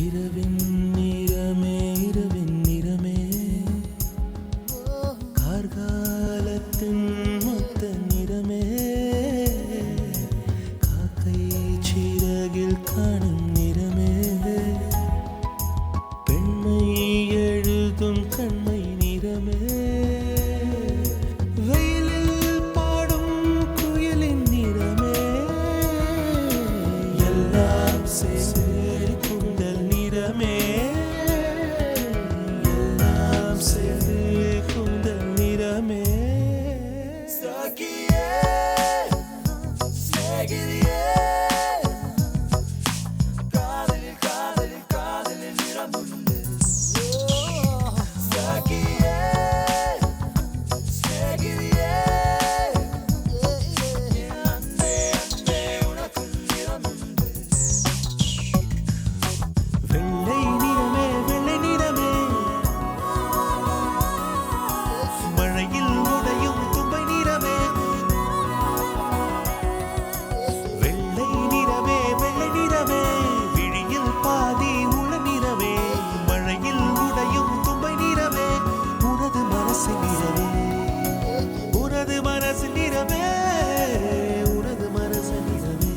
இரவின் நிறமே இரவின் நிறமே சேர்ந்து கூந்தல் நிறமே எல்லாம் சேர்ந்து கூந்தல் நிறமே Sakiye, sevgiliye, kaderin niramındı. Sakiye, sevgiliye, anne unakun niramındı. வெள்ளை நிறமே வெள்ளை நிறமே மழையில் உடையும் தும்பை நிறமே வெள்ளை நிறமே வெள்ளை நிறமே விழியில் பாதி உள நிறமே மழையில் உடையும் தும்பை நிறமே உனது மனசு நிறமே உனது மனசு நிறமே உனது மனசு நிறமே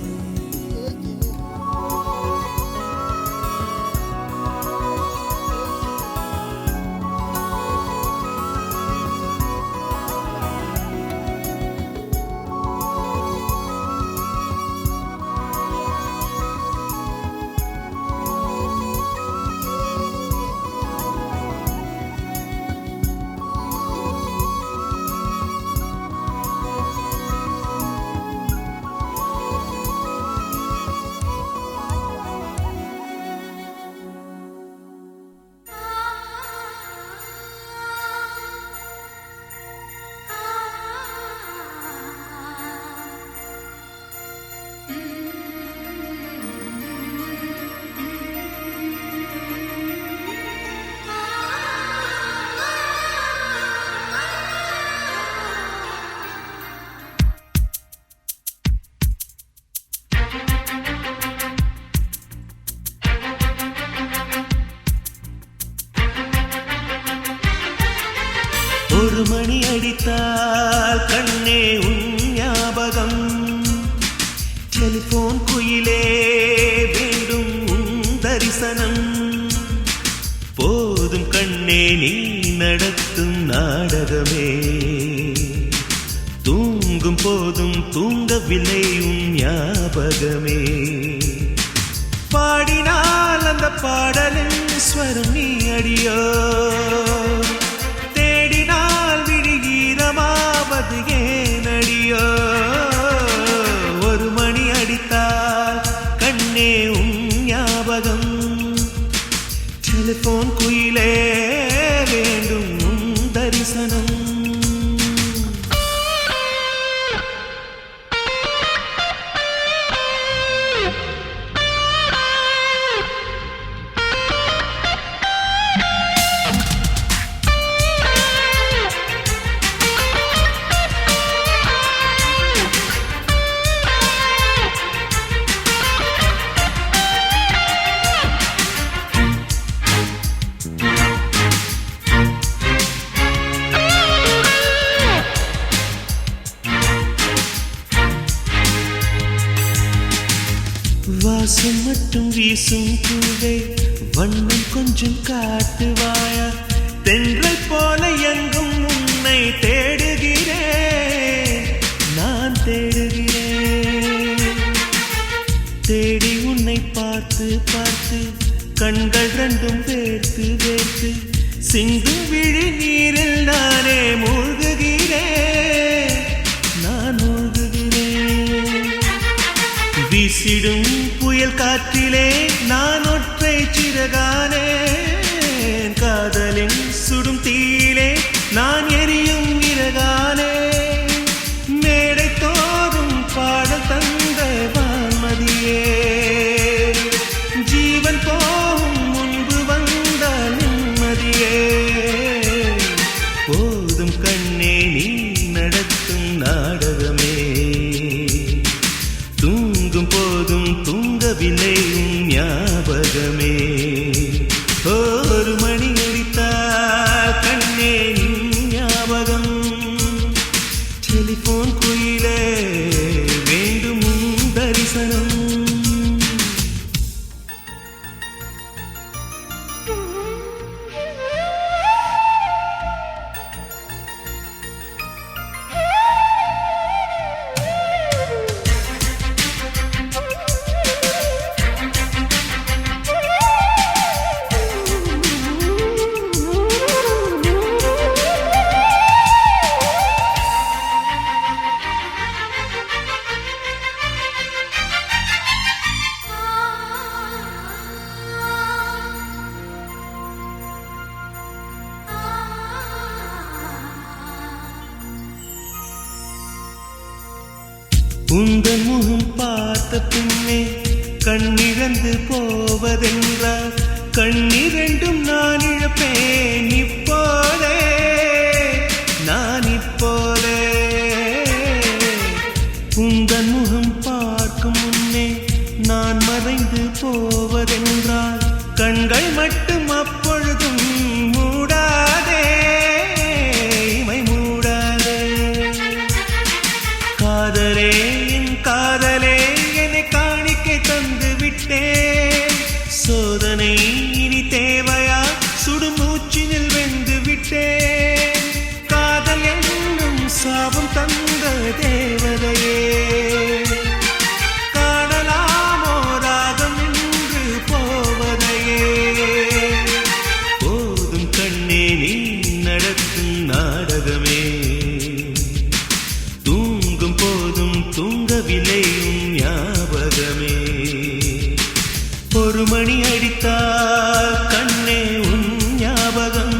ஒரு மணி அடித்தால் கண்ணே உன் ஞாபகம் டெலிபோன் குயிலே வேண்டும் உன் தரிசனம் போதும் கண்ணே நீ நடத்தும் நாடகமே தூங்கும் போதும் தூங்கவில்லை உன் ஞாபகமே பாடினால் அந்த பாடலின் ஸ்வரம் நீ அடியோ தேடினால் விழிகீரமாவது ஏனடியோ ஒரு மணி அடித்தால் கண்ணே உன் ஞாபகம் டெலிபோன் குயிலே வேண்டும் உன் தரிசனம் வாசம் மட்டும் வீசும் பூவே வண்ணம் கொஞ்சம் காட்டுவாயா தென்றல் போல எங்கும் உன்னை தேடுகிறேன் நான் தேடுகிறேன் தேடி உன்னை பார்த்து பார்த்து கண்கள் ரெண்டும் வேர்த்து வேர்த்து சிந்தும் விழி நீரில் நானே மூழ்குகிறேன் நான் மூழ்குகிறேன் வீசிடும் புயல் காற்றிலே நான் ஒற்றை சிறகானேன் காதலின் சுடும் தீயிலே நான் எரியும் இறகானே மேடை தோறும் பாடல் தந்த வான்மதியே ஜீவன் போகும் முன்பு வந்த நிம்மதியே போதும் கண்ணே நீ நடத்தும் நாடகமே தூங்கும் போதும் தூங்கவில்லை உன் ஞாபகமே ஒரு மணி அடித்தால் கண்ணே நின் ஞாபகம் டெலிபோன் குயிலே வேண்டும் உன் தரிசனம் உந்தன் முகம் பார்த்த பின்னே கண்ணிழந்து போவதென்றால் கண்ணிரண்டும் நான் இழப்பேன் இப்போதே நான் இப்போதே உந்தன் முகம் பார்க்கும் முன்னே நான் மறைந்து போவதென்றால் கண்கள் மட்டும் அப்பொழுதும் மூடாதே இமை மூடாதே காதலே என் காதலே என்னை காணிக்கை தந்து விட்டேன் சோதனை இனி தேவையா சுடுமூச்சினில் வெந்து விட்டேன் காதல் என்னும் சாபம் தந்த தேவதையே காணலாமோ ராகம் நின்று போவதையே போதும் கண்ணே நீ நடத்தும் நாடகமே தூங்கும் போதும் தூங்கவில்லையும் ஞாபகமே ஒரு மணி அடித்தால் கண்ணே உன் ஞாபகம்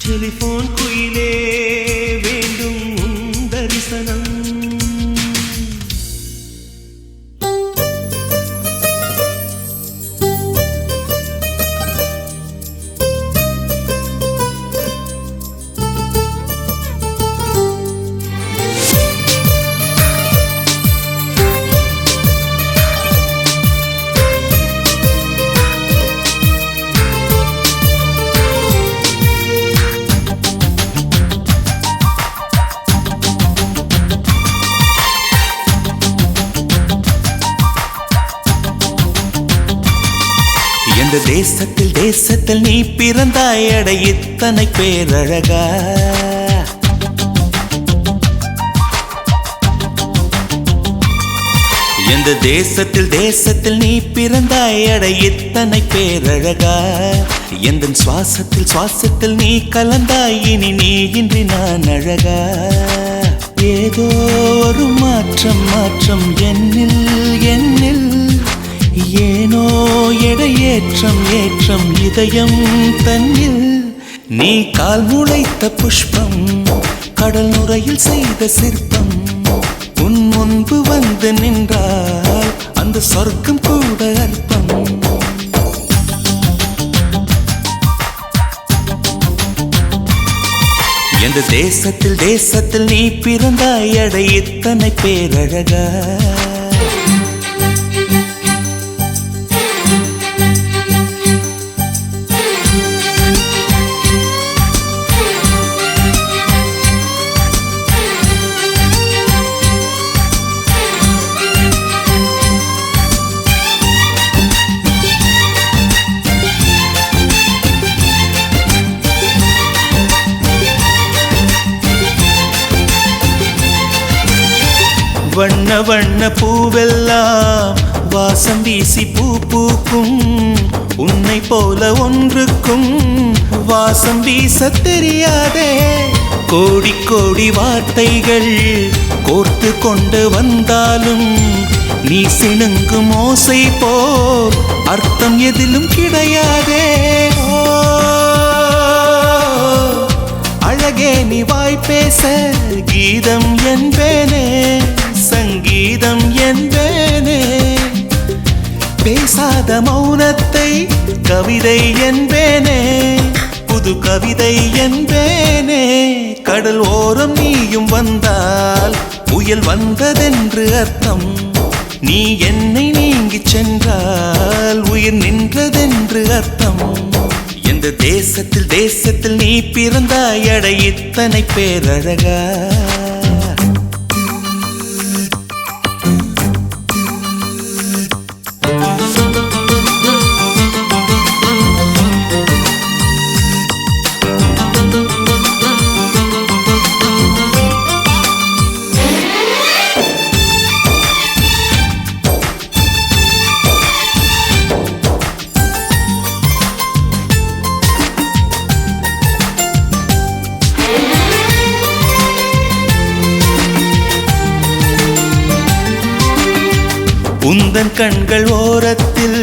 டெலிபோன் குயிலே வேண்டும் உன் தரிசனம் இந்த தேசத்தில் நீ பிறந்தாய் அட இத்தனை பேரழகா இந்த தேசத்தில் நீ பிறந்தாய் அட இத்தனை பேரழகா எந்த சுவாசத்தில் நீ கலந்தாய் இனி நீ இன்றி நான் அழகா ஏதோ ஒரு மாற்றம் என்னில் ஏனோ ஏற்றம் இதயம் தன்னில் நீ கால் முளைத்த புஷ்பம் கடல் நுரையில் செய்த சிற்பம் உன் முன்பு வந்து நின்றால் அந்த சொர்க்கம் கூட அற்பம் எந்த தேசத்தில் நீ பிறந்தாய் அட இத்தனை பேரழகா வண்ண பூவெல்லாம் வாசம் வீசி பூக்கும் உன்னை போல ஒன்றுக்கும் வாசம் வீச தெரியாதே கோடி வார்த்தைகள் கோர்த்து கொண்டு வந்தாலும் நீ சிணுங்கும் ஓசை போல் அர்த்தம் எதிலும் கிடையாதே அழகே நீ வாய் பேச கீதம் என்பேனே சங்கீதம் என்பேனே பேசாத மௌனத்தை கவிதை என்பேனே புது கவிதை என்பேனே கடல் ஓரம் நீயும் வந்தால் புயல் வந்ததென்று அர்த்தம் நீ என்னை நீங்கிச் சென்றால் உயிர் நின்றதென்று அர்த்தம் எந்த தேசத்தில் நீ பிறந்தாய் அட இத்தனை பேரழகா உந்தன் கண்கள் ஓரத்தில்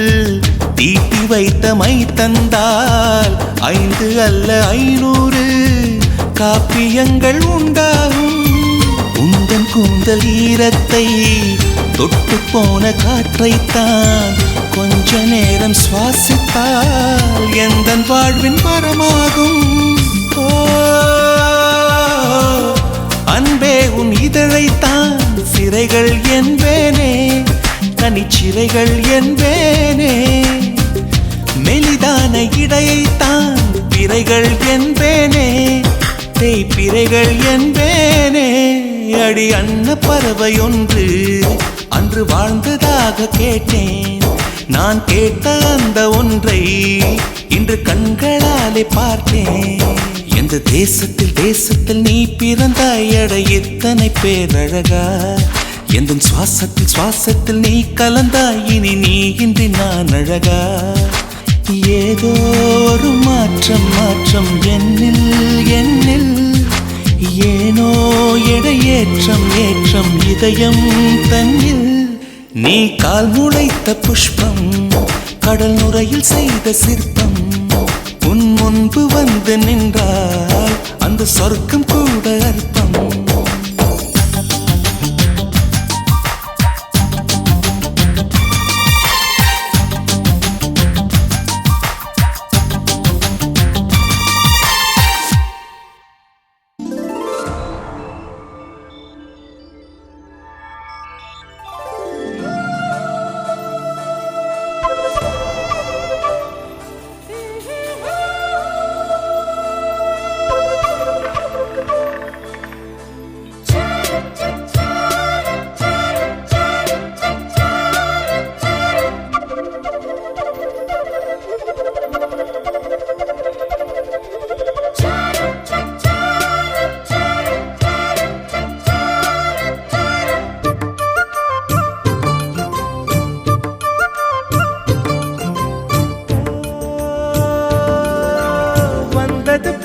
தீட்டி வைத்த மை தந்தால் 5 அல்ல 500 காப்பியங்கள் உண்டாகும் உந்தன் கூந்தல் ஈரத்தை தொட்டு போன காற்றைத்தான் கொஞ்ச நேரம் சுவாசித்தால் எந்தன் வாழ்வின் மரமாகும். ஓ அன்பே உன் இதழைத்தான் சிறைகள் என்பேனே, தனிச்சிறைகள் என்பேனே. மெலிதான இடையைத்தான் பிறைகள் என்பேனே, தேய்பிறைகள் என்பேனே. அடி அன்ன பறவை ஒன்று அன்று வாழ்ந்ததாக கேட்டேன். நான் கேட்ட அந்த ஒன்றை இன்று கண்களாலே பார்த்தேன். எந்த தேசத்தில் நீ பிறந்தாய் அட எத்தனை பேரழகா. எந்த சுவாசத்தில் நீ கலந்தாய் இனி நீ இன்றி நான் அழகா. ஏதோ ஒரு மாற்றம் என்னில் ஏனோ ஏற்றம் இதயம் தன்னில். நீ கால் முளைத்த புஷ்பம் கடல் நுரையில் செய்த சிற்பம் உன் முன்பு வந்து நின்றால் அந்த சொர்க்கம் கூட அர்த்தம்.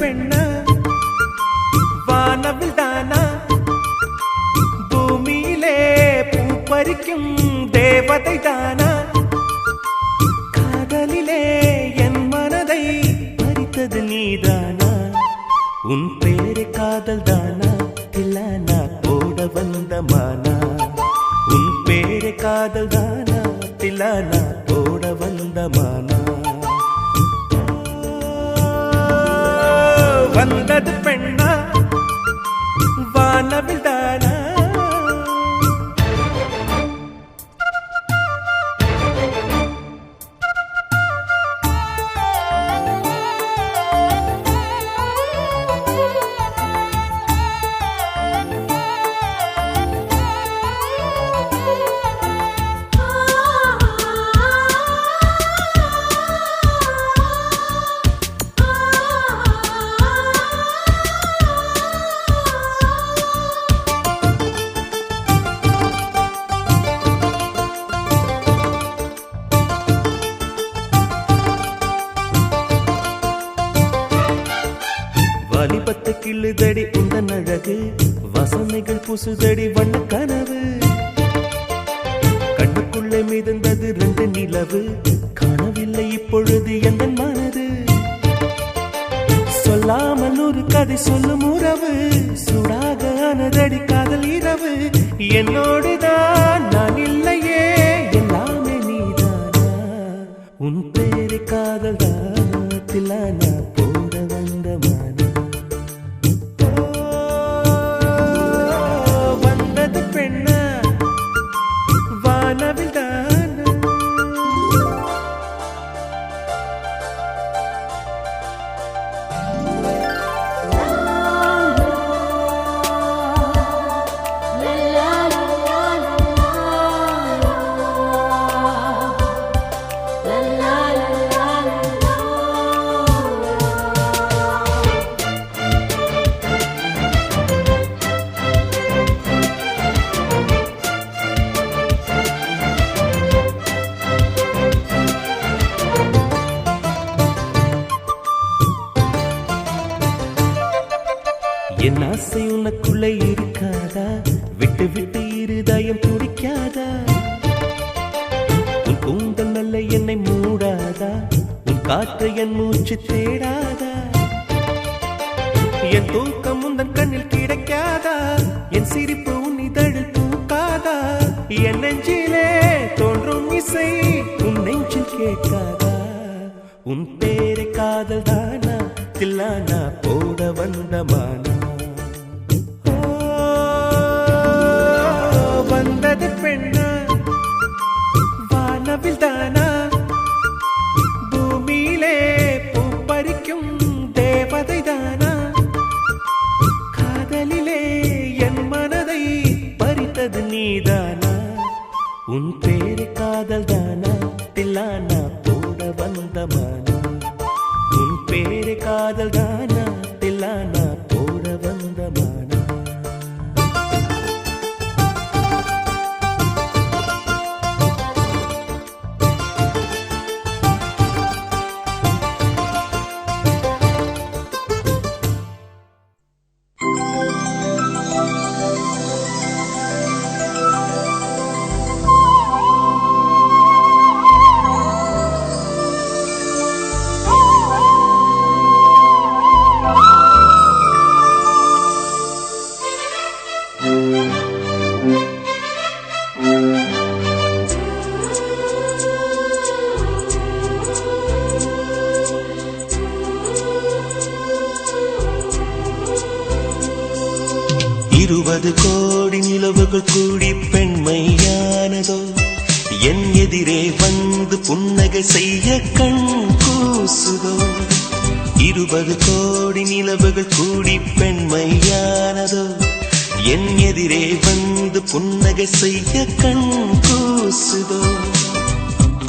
பெண்ணா வானவில் தானா பூமியிலே பூ பறிக்கும் தேவதை தானா. காதலிலே என் மனதை பறித்தது நீதானா. உன் பேரு காதல் தானா தில்லானா போட வந்த மானா. உன் பேரு காதல் தானா தில்லானா போட வந்த மானா. வந்தது பெண்ணா வானவில் தானா. வாலிபத்து கிள்ளுதடி உந்தன் அழகு வசனைகள் புசுதடி வண்ண கனவு. கண்ணுக்குள்ளே மிதந்தது 2 நிலவு காணவில்லை இப்பொழுது எந்த மனது. சொல்லாமல் ஒரு கதை சொல்லும் உறவு சூடாக ஆனதடி காதல் இரவு. என்னோடுதான் நான் இல்லையே எல்லாமே நீதானா. உன் பேரு காதல் தானா தில்லானா போட வந்த மானா. என் ஆசை உனக்குள்ளே இருக்காதா விட்டு விட்டு இருதயம் துடிக்காதா. உன் கூந்தல் நல்ல என்னை மூடாதா உன் காற்று என் மூச்சு தேடாதா. என் தூக்கம் உந்தன் கண்ணில் கிடைக்காதா என் சிரிப்பு உன் இதழ் என் நெஞ்சிலே தோன்றும் இசை உன் நெஞ்சில் கேட்காதா? உன் பேரை காதல் தானா தில்லானா போட வந்த மானா? வந்தது பெண்ணா வானவில் தானா? பூமியிலே பூ பறிக்கும் தேவதை தானா? காதலிலே என் மனதை பறித்தது நீதானா? உன் பேரு காதல் தானா தில்லானா போட வந்த மானா? உன் பேரு காதல் தானா தில்லானா போட வந்த மானா? இருபது கோடி நிலவுகள் கூடி பெண்மையானதோ என் எதிரே வந்து புன்னகை செய்ய கண் கூசுதோ? 20 கோடி நிலவுகள் கூடி பெண்மையானதோ என் எதிரே வந்து புன்னகை செய்ய கண் கூசுதோ?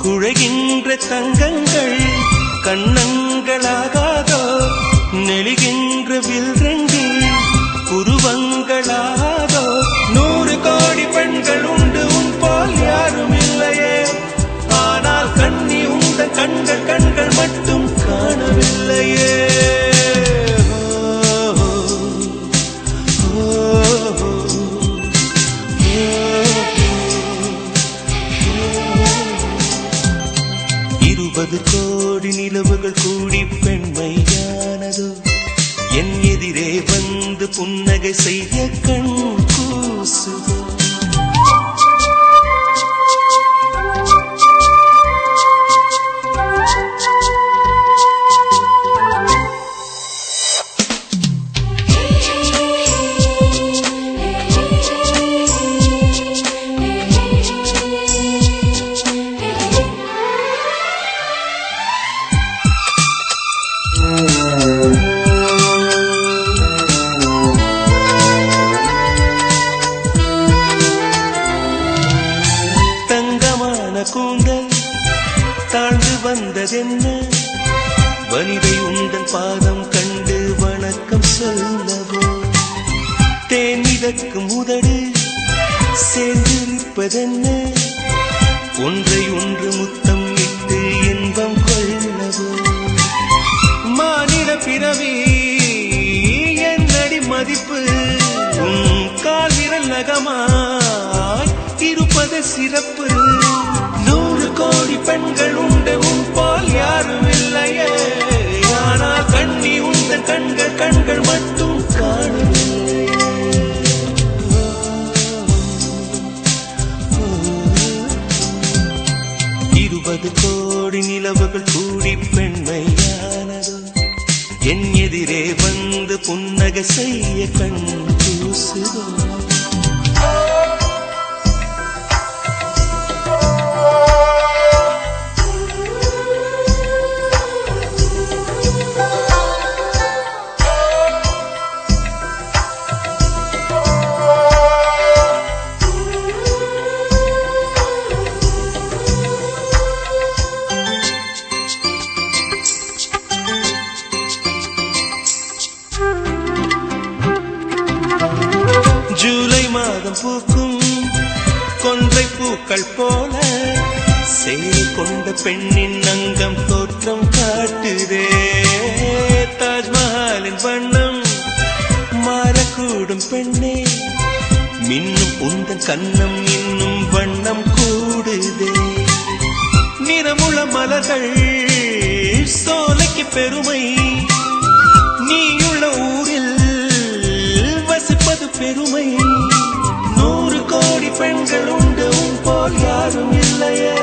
குழைகின்ற தங்கங்கள் கண்ணங்களாகாதோ? நெளிகின்ற வில்ரங்கில் புருவங்களாதோ? 100 கோடி பெண்கள் உண்டு உன் போல் யாரும் இல்லையே. ஆனால் கண்ணி உந்த கண்கள் கண்கள் மட்டும் காணவில்லையே. இருபது கோடி நிலவுகள் கூடி பெண்மையானதோ என் எதிரே வந்து புன்னகை செய்ய கண் கூசுதோ? கூந்தல் தாழ்ந்து வந்ததென்ன? வனிதை உந்தன் பாதம் கண்டு வணக்கம் சொல்லவோ? தேன் மிதக்கும் உதடு சேர்ந்திருப்பதென்ன? ஒன்றை ஒன்று முத்தம் இட்டு இன்பம் கொள்ளவோ? மானிட பிறவி என்னடி மதிப்பு? உன் கால் விரல் நகமாய் இருப்பது சிறப்பு. 100 கோடி பெண்கள் உண்டு உன் போல் யாரும் இல்லையே. ஆனால் கண்ணி உந்தன் கண்கள் கண்கள் மட்டும் காணவில்லையே. 20 கோடி நிலவுகள் கூடி பெண்மையானதோ என் எதிரே வந்து புன்னகை செய்ய கண் கூசுதோ? ஜூலை மாதம் பூக்கும் கொன்றை பூக்கள் போல சேலை கொண்ட பெண்ணின் அங்கம் தோற்றம் காட்டுதே. தாஜ்மஹாலின் வண்ணம் மாறக்கூடும் பெண்ணே, மின்னும் உந்தன் கண்ணம் இன்னும் வண்ணம் கூடுதே. நிறமுள்ள மலர்கள் சோலைக்கு பெருமை, நீயுள்ள ஊரில் வசிப்பது பெருமை. 100 கோடி பெண்கள் உண்டு உன் போல் யாரும் இல்லையே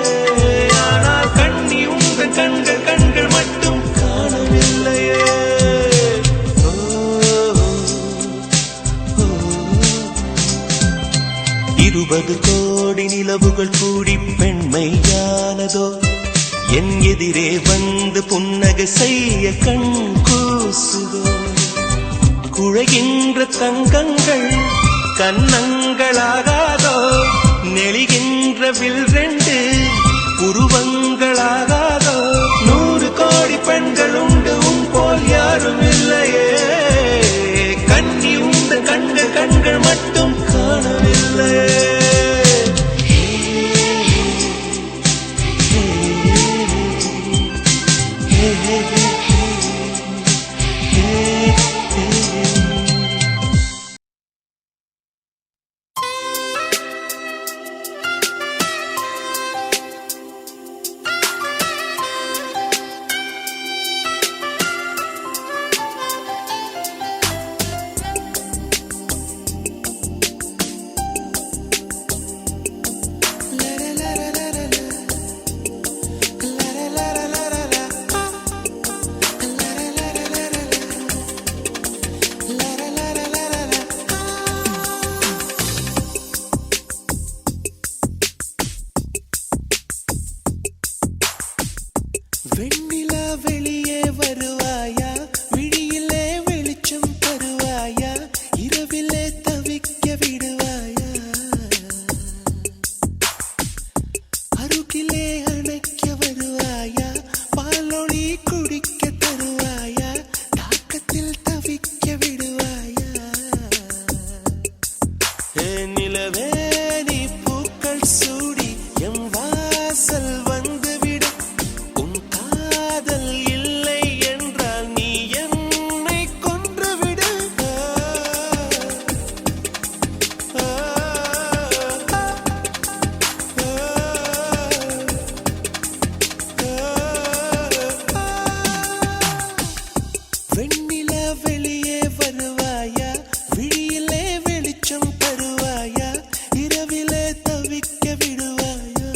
ஆனால் கண்ணி உங்கள் கண்கள் கண்கள் மட்டும் காணவில்லையே 20 கோடி நிலவுகள் கூடி பெண்மையானதோ என் எதிரே வந்து புன்னகை செய்ய கண் கூசுதோ குழைகின்ற தங்கங்கள் கன்னங்களாகாதோ நெளிகின்ற வில் 2 உருவங்களாகாதோ 100 கோடி பெண்கள் உண்டு உன் போல் யாரும் இல்லையே கண்ணி உந்த கண்கள் கண்கள் மட்டும் காணவில்லையே வெண்ணிலா வெளியே வருவாயா விழியிலே வெளிச்சம் தருவாயா இரவிலே தவிக்க விடுவாயா அருகிலே அணைக்க வருவாயா பாலொளி குடிக்க தருவாயா தாக்கத்தில் தவிக்க விடுவாயா நிலவே நீ பூக்கள் சூடி எம் வாசல் வந்து இல்லை என்றால் நீ என்னை கொன்றுவிடு வெண்ணிலா வெளியே வருவாயா விழியிலே வெளிச்சம் தருவாயா இரவிலே தவிக்க விடுவாயா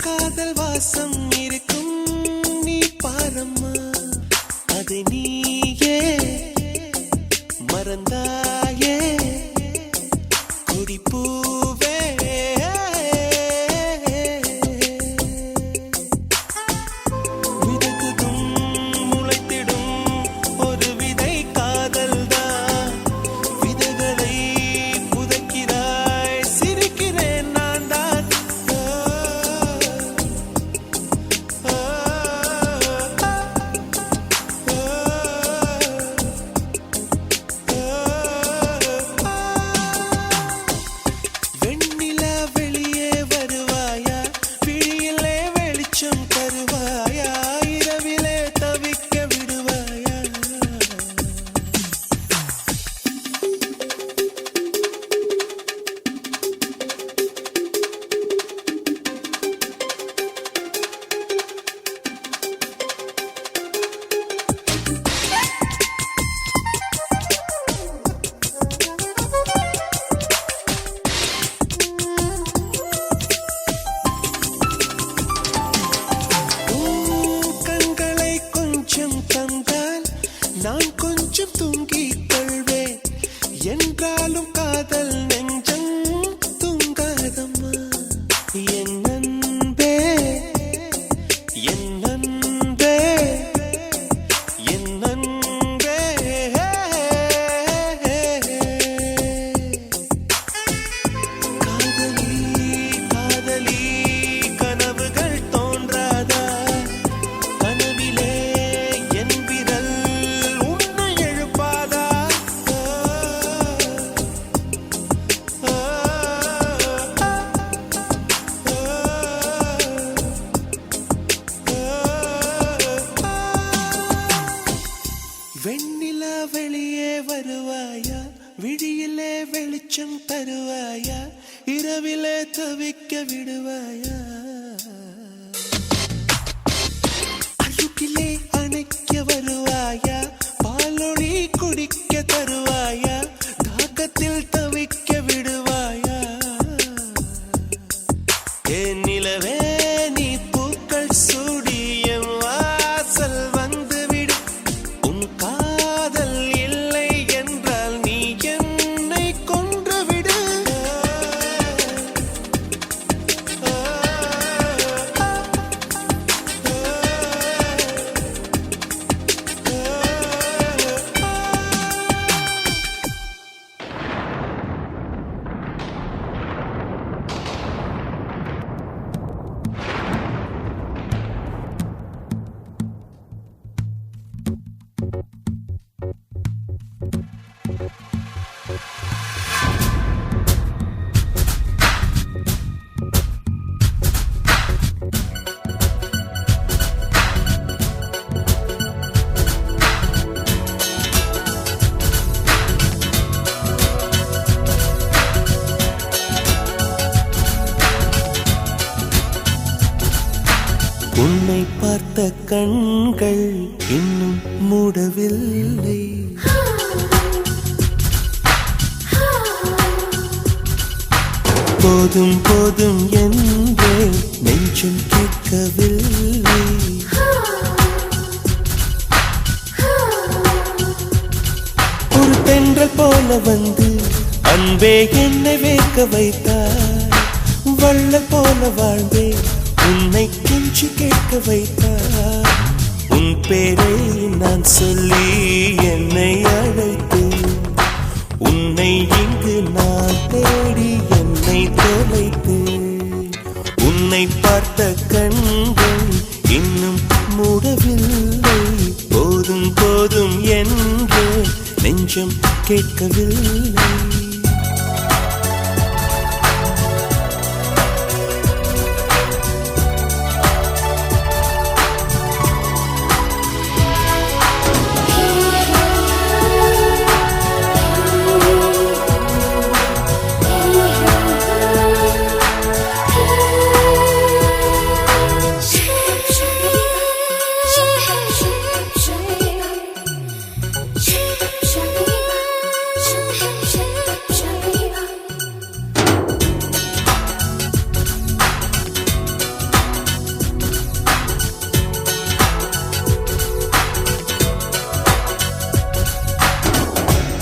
காதல் வாசம் இருக்கும் நீ பாரம்மா அதை நீயே மறந்தாயே கொடிப்பூவே விதைத்ததும் முளைத்திடும் ஒரு விதை காதல்தான் விதைகளை புதைக்கிறாய் சிரிக்கிறேன் நான் தான் தவிக்க விடுவாயா அருகிலே அணைக்க வருவாயா பாலொளி குடிக்க தருவாயா தாகத்தில் தவிக்க விடுவாயா என் நிலவே நீ பூக்கள் சூடியம் வாசல் வந்துவிடு உன் காதல் இல்லை என்றால் நீ என்னை கொன்றுவிடு உன்னை பார்த்த கண்கள் இன்னும் மூடவில்லை போதும் போதும் என்றே நெஞ்சம் கேட்கவில்லை ஒரு தென்றல் போல வந்து அன்பே என்னை வேக்க வைத்தாய் வள்ளல் போல வாழ்ந்தே உன்னை கெஞ்சி கேட்க வைத்தார் உன் பேரை நான் சொல்லி என்னை அழைத்து உன்னை இங்கு நான் தேடி என்னை தொலைத்து உன்னை பார்த்த கண்கள் இன்னும் மூடவில்லை போதும் போதும் என்று நெஞ்சம் கேட்கவில்லை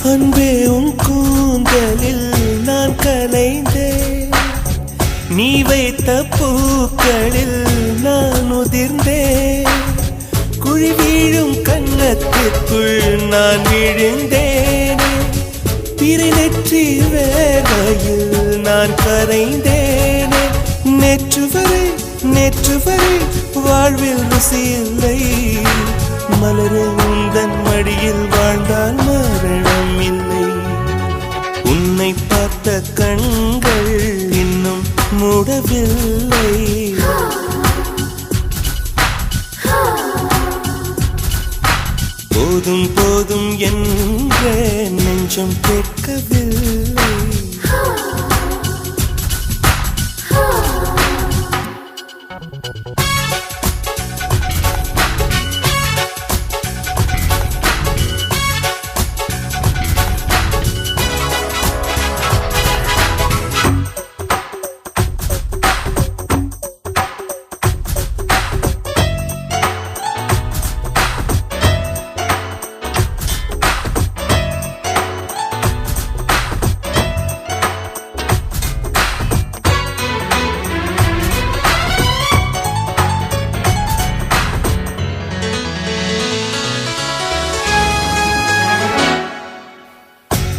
அன்பே உன் கூந்தலில் நான் கலைந்தேன் நீ வைத்த பூக்களில் நான் உதிர்ந்தேன் குழி வீழும் கன்னத்திற்குள் நான் விழுந்தேன் பிறை நெற்றி வேளையில் நான் கரைந்தேன் நேற்று வரை வாழ்வில் ருசியில்லை மலரே உந்தன் மடியில் வாழ்ந்தால் மரணம் இல்லை உன்னை பார்த்த கண்கள் இன்னும் மூடவில்லை போதும் போதும் என்ற நெஞ்சம் கேட்கவில்லை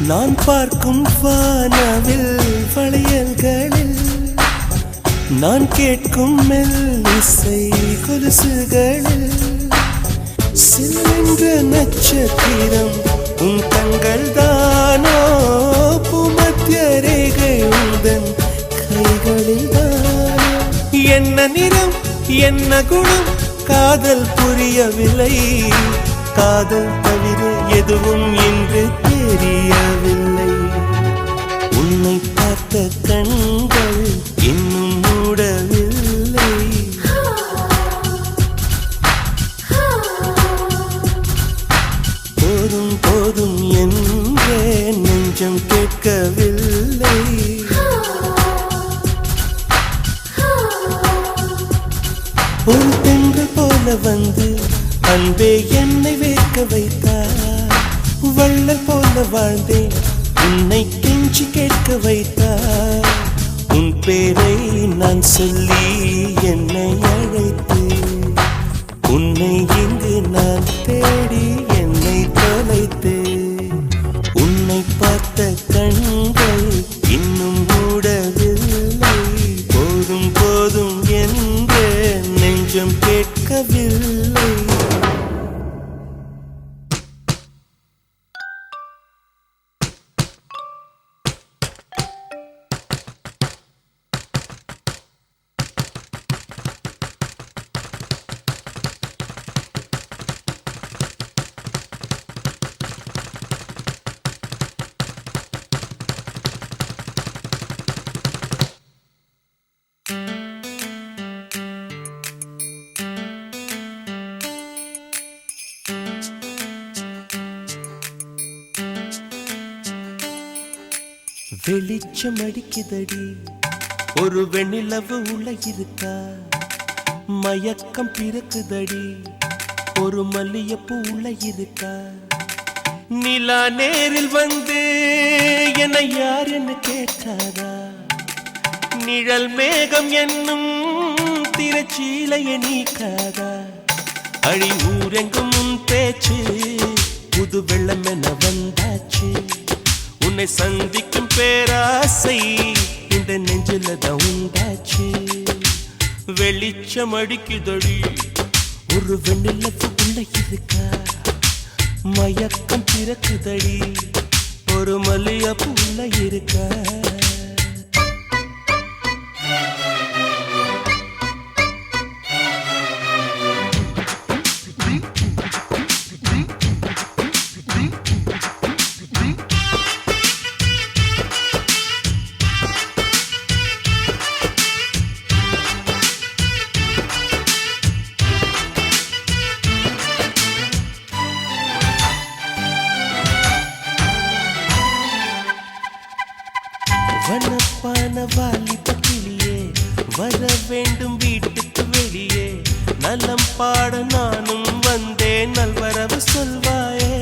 நான் பார்க்கும் வானவில் வளையல்களில் நான் கேட்கும் மெல்லிசை கொலுசுகளில் சில்லென்ற நட்சத்திரம் உன் கண்கள் தானோ பூமத்திய ரேகை உந்தன் கைகளில் தானோ என்ன நிறம் என்ன குணம் காதல் புரியவில்லை காதல் தவிர எதுவும் இன்று தெரியவில்லை உன்னை பார்த்த கண்கள் இன்னும் ஒரு தென்றல் போல வந்து அன்பே என்னை வேர்க்க வைத்தார். வள்ளல் போல வாழ்ந்தேன் உன்னை கெஞ்சி கேட்க வைத்தார். உன் பேரை நான் சொல்லி என்னை அழைத்து உன்னை இங்கு நான் தேடி என்னை தொலைத்து உன்னை பார்த்த கண்கள் இன்னும் மூடவில்லை. போதும் போதும் என்று நெஞ்சம் கேட்கவில்லை. வெளிச்சம் அடிக்குதடி ஒரு வெண்ணிலவு உள்ள இருக்கா. மயக்கம் பிறக்குதடி ஒரு மல்லியப்பூ உள்ள இருக்கா. நிலா நேரில் வந்து என்னை யார் என்ன கேட்காதா. நிழல் மேகம் என்னும் திரச்சீலைய நீக்காதா. அழி ஊரெங்கும் உன் பேச்சு புது வெள்ளம் என வந்தாச்சு. உன்னை சந்திக்கும் பேராசை இந்த நெஞ்சில தான் உண்டாச்சு. வெளிச்சம் அடிக்குதடி ஒரு வெண்ணிலவு உள்ள இருக்கா. மயக்கம் பிறக்குதடி ஒரு மல்லியப்பூ உள்ள இருக்கா. வனப்பான வாலிப கிளியே வர வேண்டும் வீட்டுக்கு வெளியே. நலம் பாட நானும் வந்தேன் நல்வரவு சொல்வாயே.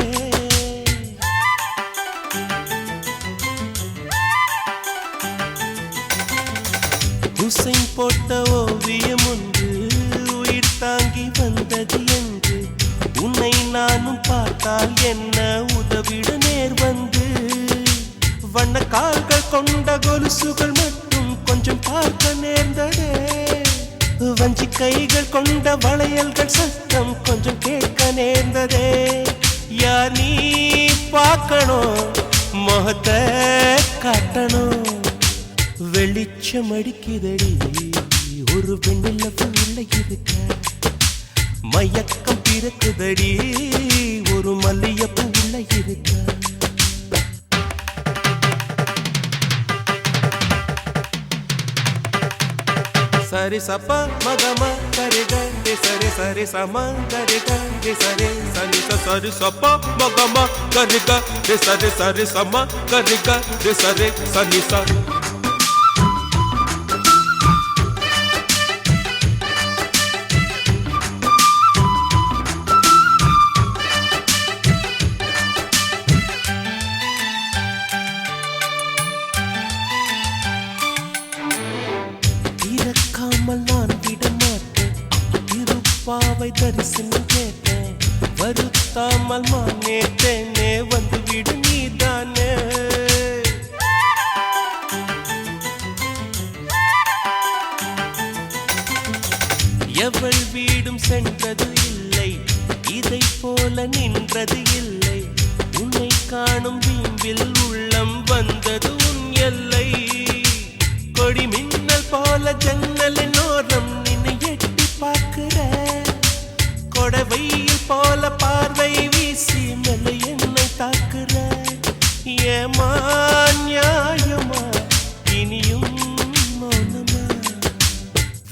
ஹுசைன் போட்ட ஓவியம் ஒன்று உயிர் தாங்கி வந்தது என்று உன்னை நானும் பார்த்தால் என்ன உதவிட நேர் வந்து. வண்ண கால்கள் கொண்ட கொலுசுகள் மட்டும் கொஞ்சம் பார்க்க நேர்ந்ததே. வஞ்சி கைகள் கொண்ட வளையல்கள் சத்தம் கொஞ்சம் கேட்க நேர்ந்ததே. யார் நீ பார்க்கணும் முகத்தை காட்டணும். வெளிச்சம் அடிக்குதடி ஒரு வெண்ணிலவு உள்ள இருக்க. மயக்கம் பிறக்குதடி ஒரு மல்லியப்பூ உள்ள இருக்க. சரி சப்பா மகமா கரிக ரே சரி சரி சமா கரிக ரே சரி சரி சரி சப்பா மகமா கரிக ரே சரி சரி சமா கரிக ரே சரி சரி சரி. நான் விட மாட்டேன் திருப்பாவை தரிசனம் கேட்டேன். வருத்தாமல் மானேத்தேனே வந்து விடு நீதானே. எவள் வீடும் சென்றது இல்லை இதை போல நின்றது இல்லை. உன்னை காணும் வீம்பில் உள்ளம் வந்தது உன் எல்லை. கொடி மின்னல் போல ஜன்னலின் ஓரம் நின்னு எட்டி பார்க்கிற. கொடவையில் போல பார்வை வீசி மெல்ல என்னை தாக்குற. ஏமா நியாயமா இனியும் மௌனமா.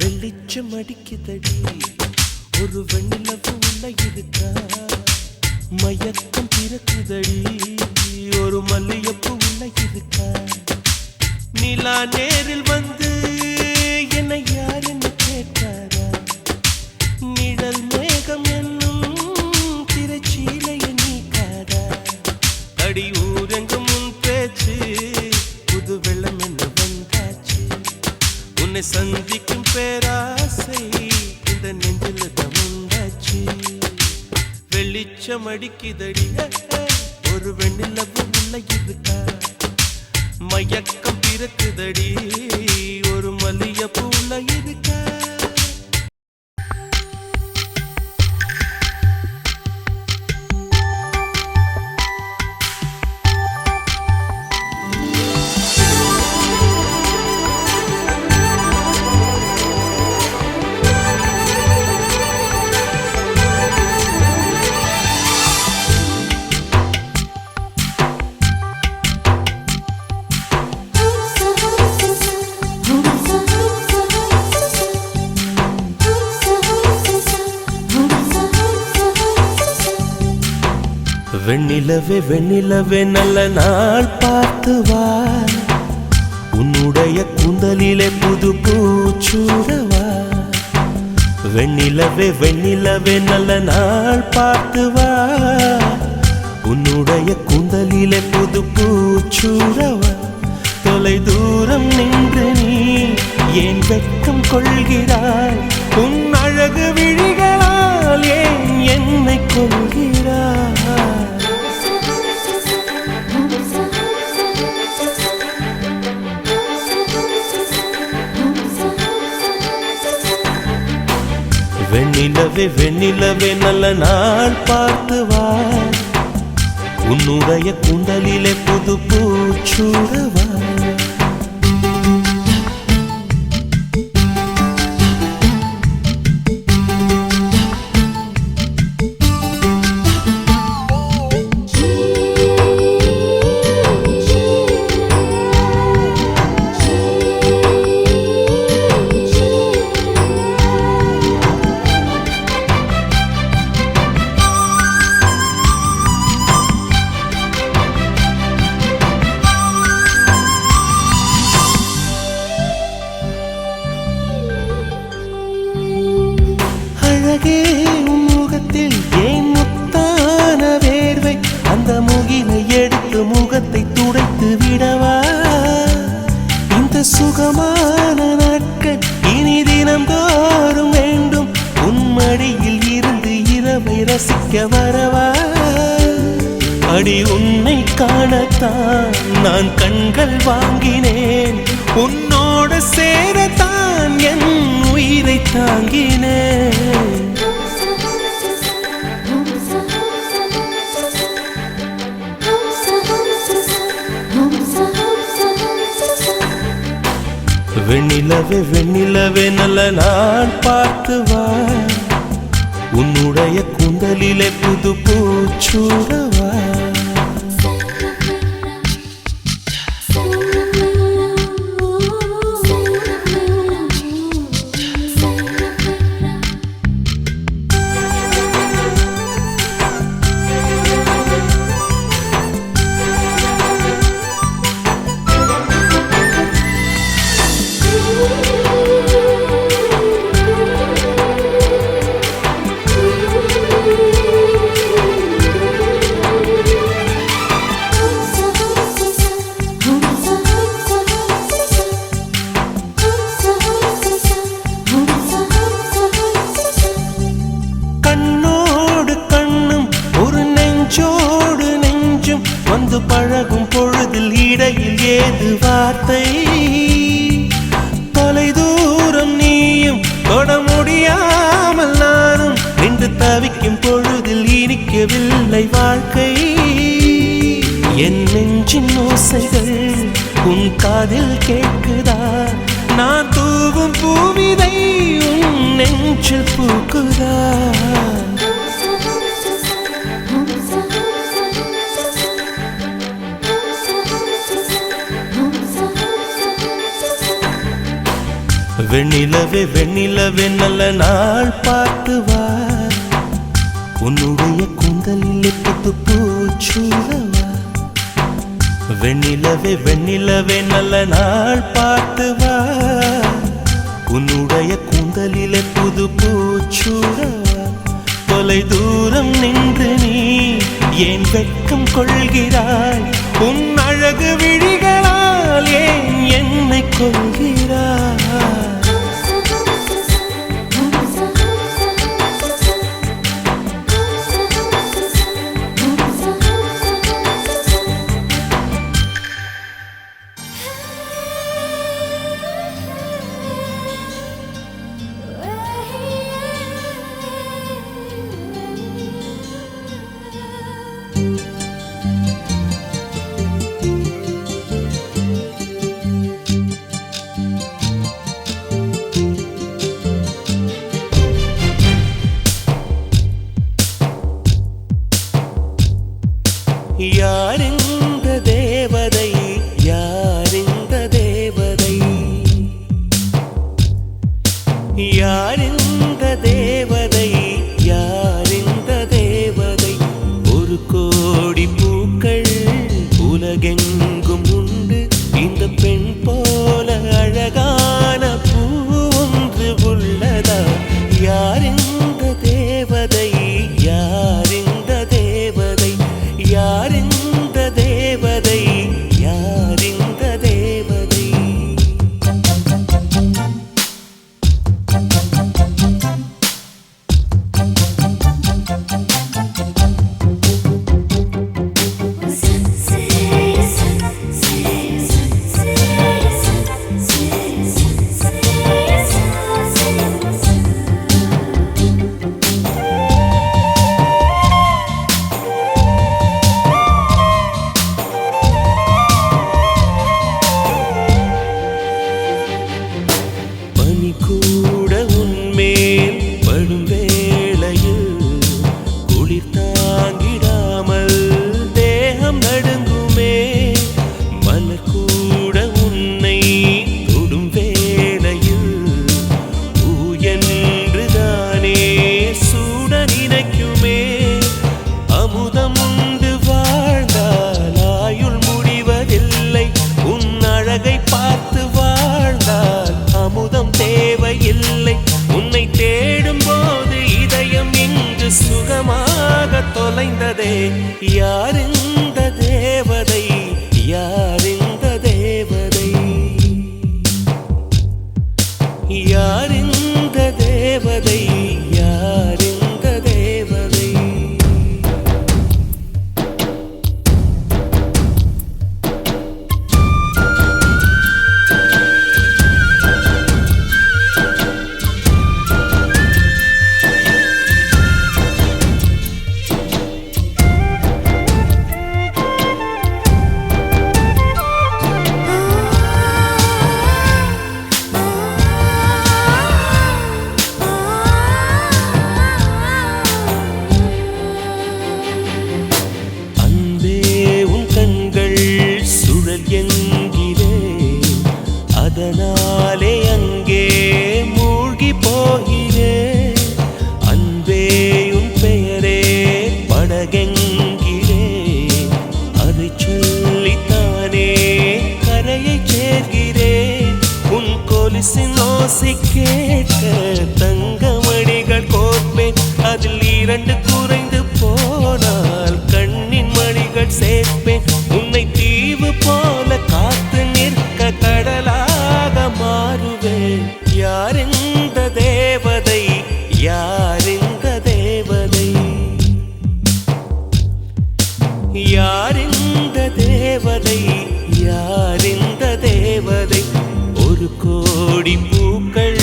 வெளிச்சம் அடிக்குதடி ஒரு வெண்ணிலவு உள்ள இருக்கா. மயக்கம் பிறக்குதடி ஒரு மல்லியப்பூ உள்ள இருக்கா. நிலா நேரில் வந்து என்னை யார் என்ன கேட்காதா. பேராசை இந்த நெஞ்சில் தமுண்டாச்சு. வெளிச்சம் அடிக்குதடி ஒரு வெண்ணிலவு உள்ள இருக்கா. மயக்கம் பிறக்குதடி ஒரு மல்லிகைப்பூ உள்ள இருக்கா. வெண்ணிலவே வெண்ணிலவே நல்ல நாள் பார்த்து வா. உன்னுடைய கூந்தலிலே புது பூச்சூடவா. வெண்ணிலவே வெண்ணிலவே நல்ல நாள் பார்த்து வா. உன்னுடைய கூந்தலிலே புது பூச்சூடவா. தொலை தூரம் நின்று நீ ஏன் வெட்கம் கொள்கிறாய். உன் அழகு விழிகளால் ஏன் என்னை கொள்கிறாய். வெண்ணிலவே வெண்ணிலவே நல்ல நாள் பார்த்து வா. உன்னுடைய கூந்தலிலே புது பூச்சூடவா. அழகே உன் முகத்தில் ஏன் முத்தான வேர்வை. அந்த முகிலை எடுத்து முகத்தை துடைத்து விடவா. இந்த சுகமான நாட்கள் இனி தினந்தோறும் வேண்டும். உன் மடியில் இருந்து இரவை ரசிக்க வரவா. அடி உன்னை காணத்தான் நான் கண்கள் வாங்கினேன். உன்னோடு சேரத்தான் என் உயிரை தாங்கினேன். வெண்ணிலவே வெண்ணிலவே நல்ல நாள் பார்த்து வா. உன்னுடைய கூந்தலிலே புது பூச்சூடவா. வந்து பழகும் பொழுதில் இடையில் ஏது வார்த்தை. தொலை தூரம் நீயும் தொட முடியாமல் நானும் நின்று தவிக்கும் பொழுதில் இனிக்கவில்லை வாழ்க்கை. என் நெஞ்சின் ஓசைகள் உன் காதில் கேட்குதா. நான் தூவும் பூவிதை உன் நெஞ்சில் பூக்குதா. வெண்ணிலவே வெண்ணிலவே நல்ல நாள் பார்த்து வா. உன்னுடைய கூந்தலிலே புது பூச்சூடவா. வெண்ணிலவே வெண்ணிலவே நல்ல நாள் பார்த்து வா. உன்னுடைய கூந்தலிலே புது பூச்சூடவா. தொலை தூரம் நின்று நீ ஏன் வெட்கம் கொள்கிறாய். உன் அழகு விழிகளால் ஏன் என்னை கொள்கிறாய். யார் இந்த தேவதை, யார் இந்த தேவதை? ஒரு கோடி பூக்கள் உலகெங்கும் உண்டு, இந்த பெண் போல அழகான பூ ஒன்று உள்ளதா? யார் இந்த தேவதை, யார் இந்த தேவதை? யார் இந்த தேவதை, யார் இந்த தேவதை? பனி கூட உன்மேல் படும் வேளையில் குளிர் தாங்கிடாமல் தேகம் நடுங்குமே. மலர் கூட உன்னை தொடும் வேளையில் பூ என்றுதானே சூட நினைக்குமே. அமுதம் உண்டு வாழ்ந்தால் ஆயுள் முடிவதில்லை, உன் அழகை பார்த்து வாழ்ந்தால் அமுதம் தேவையில்லை. உன்னை தேடும் போது இதயம் இங்கு சுகமாக தொலைந்ததே. யார் இந்த தேவதை, யார் இந்த தேவதை? யார் இந்த தேவதை, யார் இந்த தேவதை? அன்பே உன் கண்கள் சுழல் என்கிறேன், அதனாலே அங்கே மூழ்கி போகிறேன். அன்பே உன் பெயரே படகென்கிறேன், அதை சொல்லித்தானே கரையை சேர்கிறேன். உன் கொலுசின் ஓசை கேட்க தங்கமணிகள் கோர்ப்பேன், அதில் 2 குறைந்து போனால் கண்ணின் மணிகள் சேர்ப்பேன். உன்னை தீவு போல காத்து நிற்க கடலாக மாறுவேன். யார் இந்த தேவதை, யார் இந்த தேவதை? யார் இந்த தேவதை, யார் இந்த தேவதை? ஒரு கோடி பூக்கள்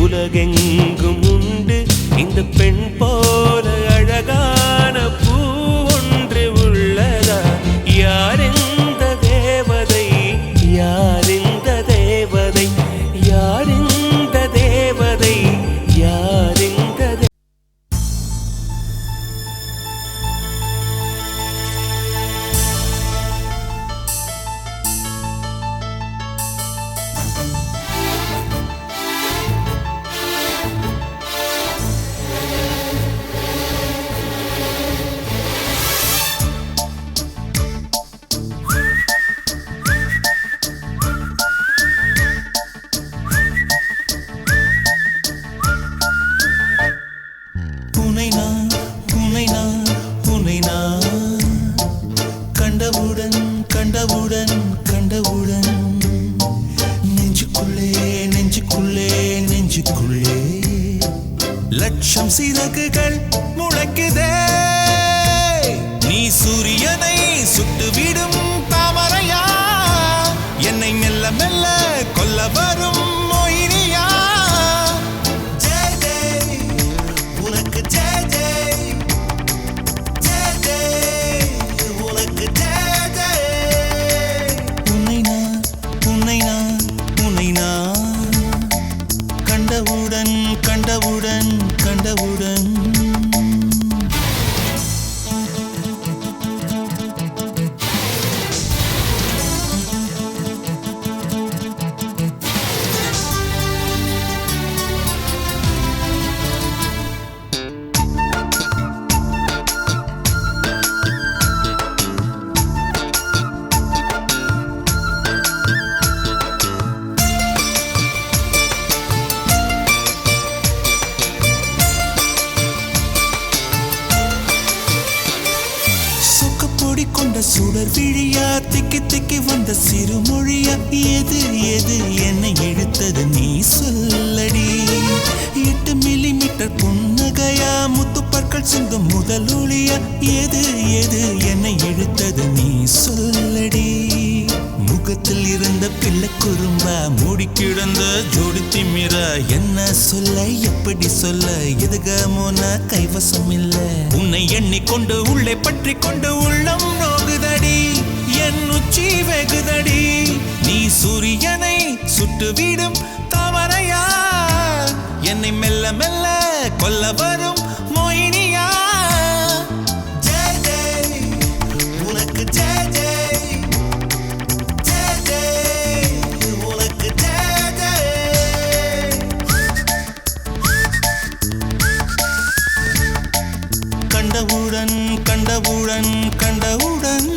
உலகெங்கும் உண்டு, இந்த பெண் போல அழகான பூ ஒன்று உள்ளதா? யார் இந்த தேவதை, யார் இந்த தேவதை? யார் இந்த தேவதை, யார் இந்த தேவதை? கண்டவுடன் கண்டவுடன் கண்டவுடன் நெஞ்சுக்குள்ளே நெஞ்சுக்குள்ளே நெஞ்சுக்குள்ளே லட்சம் சிறகுகள் முளைக்குதே. நீ சூரியனை சுட்டுவிடும் தாமரையா, என்னை மெல்ல மெல்ல கொல்ல வரும் மொயினியா? ஜெய் ஜெய் உனக்கு, ஜெய் ஜெய் ஜெய் ஜெய் உனக்கு, ஜெய் ஜெய். உன்னை நான் உன்னை நான் உன்னை நான் கண்டவுடன் கண்டவுடன் கண்டவுடன் சுடர் விழியா திக்கி திக்கி வந்த சிறுமொழியா எது எது என்னை இழுத்தது நீ சொல்லடி 8 மில்லிமீட்டர் புன்னகையா முத்துப்பற்கள் சிந்தும் முதல் ஒளியா எது எது என்னை இழுத்தது நீ சொல்லடி முகத்தில் இருந்த பிள்ளை குறும்பா மூடி கிடந்த ஜோடி திமிரா என்ன சொல்ல எப்படி சொல்ல எதுகமோன கைவசம் இல்ல உன்னை எண்ணிக்கொண்டு உள்ளே பற்றி கொண்டு உள்ளம் நோகுதடி என் உச்சி வெகுதடி நீ சூரியனை சுட்டுவிடும் தாமரையா என்னை மெல்ல மெல்ல கொல்ல வரும் மோகினியா ஜெய் ஜெய் உனக்கு ஜெய் ஜெய் ஜெய் ஜெய் உனக்கு ஜெய் ஜெய் கண்டவுடன் கண்டவுடன் கண்டவுடன்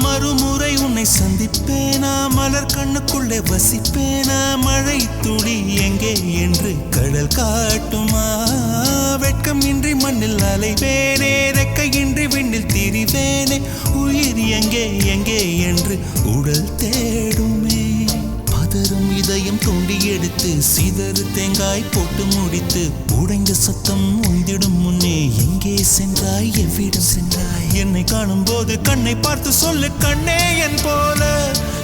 மறுமுறை உன்னை சந்திப்பேனா மலர் கண்ணுக்குள்ளே வசிப்பேனா மழை துளி எங்கே என்று கடல் காட்டுமா வெட்கம் இன்றி மண்ணில் அலைவேனே ரெக்கையின்றி விண்ணில் திரிவேனே உயிர் எங்கே எங்கே என்று உடல் தேடுமே பதறும் இதயம் தோண்டி எடுத்து சிதறு தேங்காய் போட்டு முடித்து உடைந்த சத்தம் உந்திடும் முன்னே எங்கே சென்றாய் எவ்விடம் சென்றாய் என்னை காணும் போது கண்ணை பார்த்து சொல்லு கண்ணே என் போல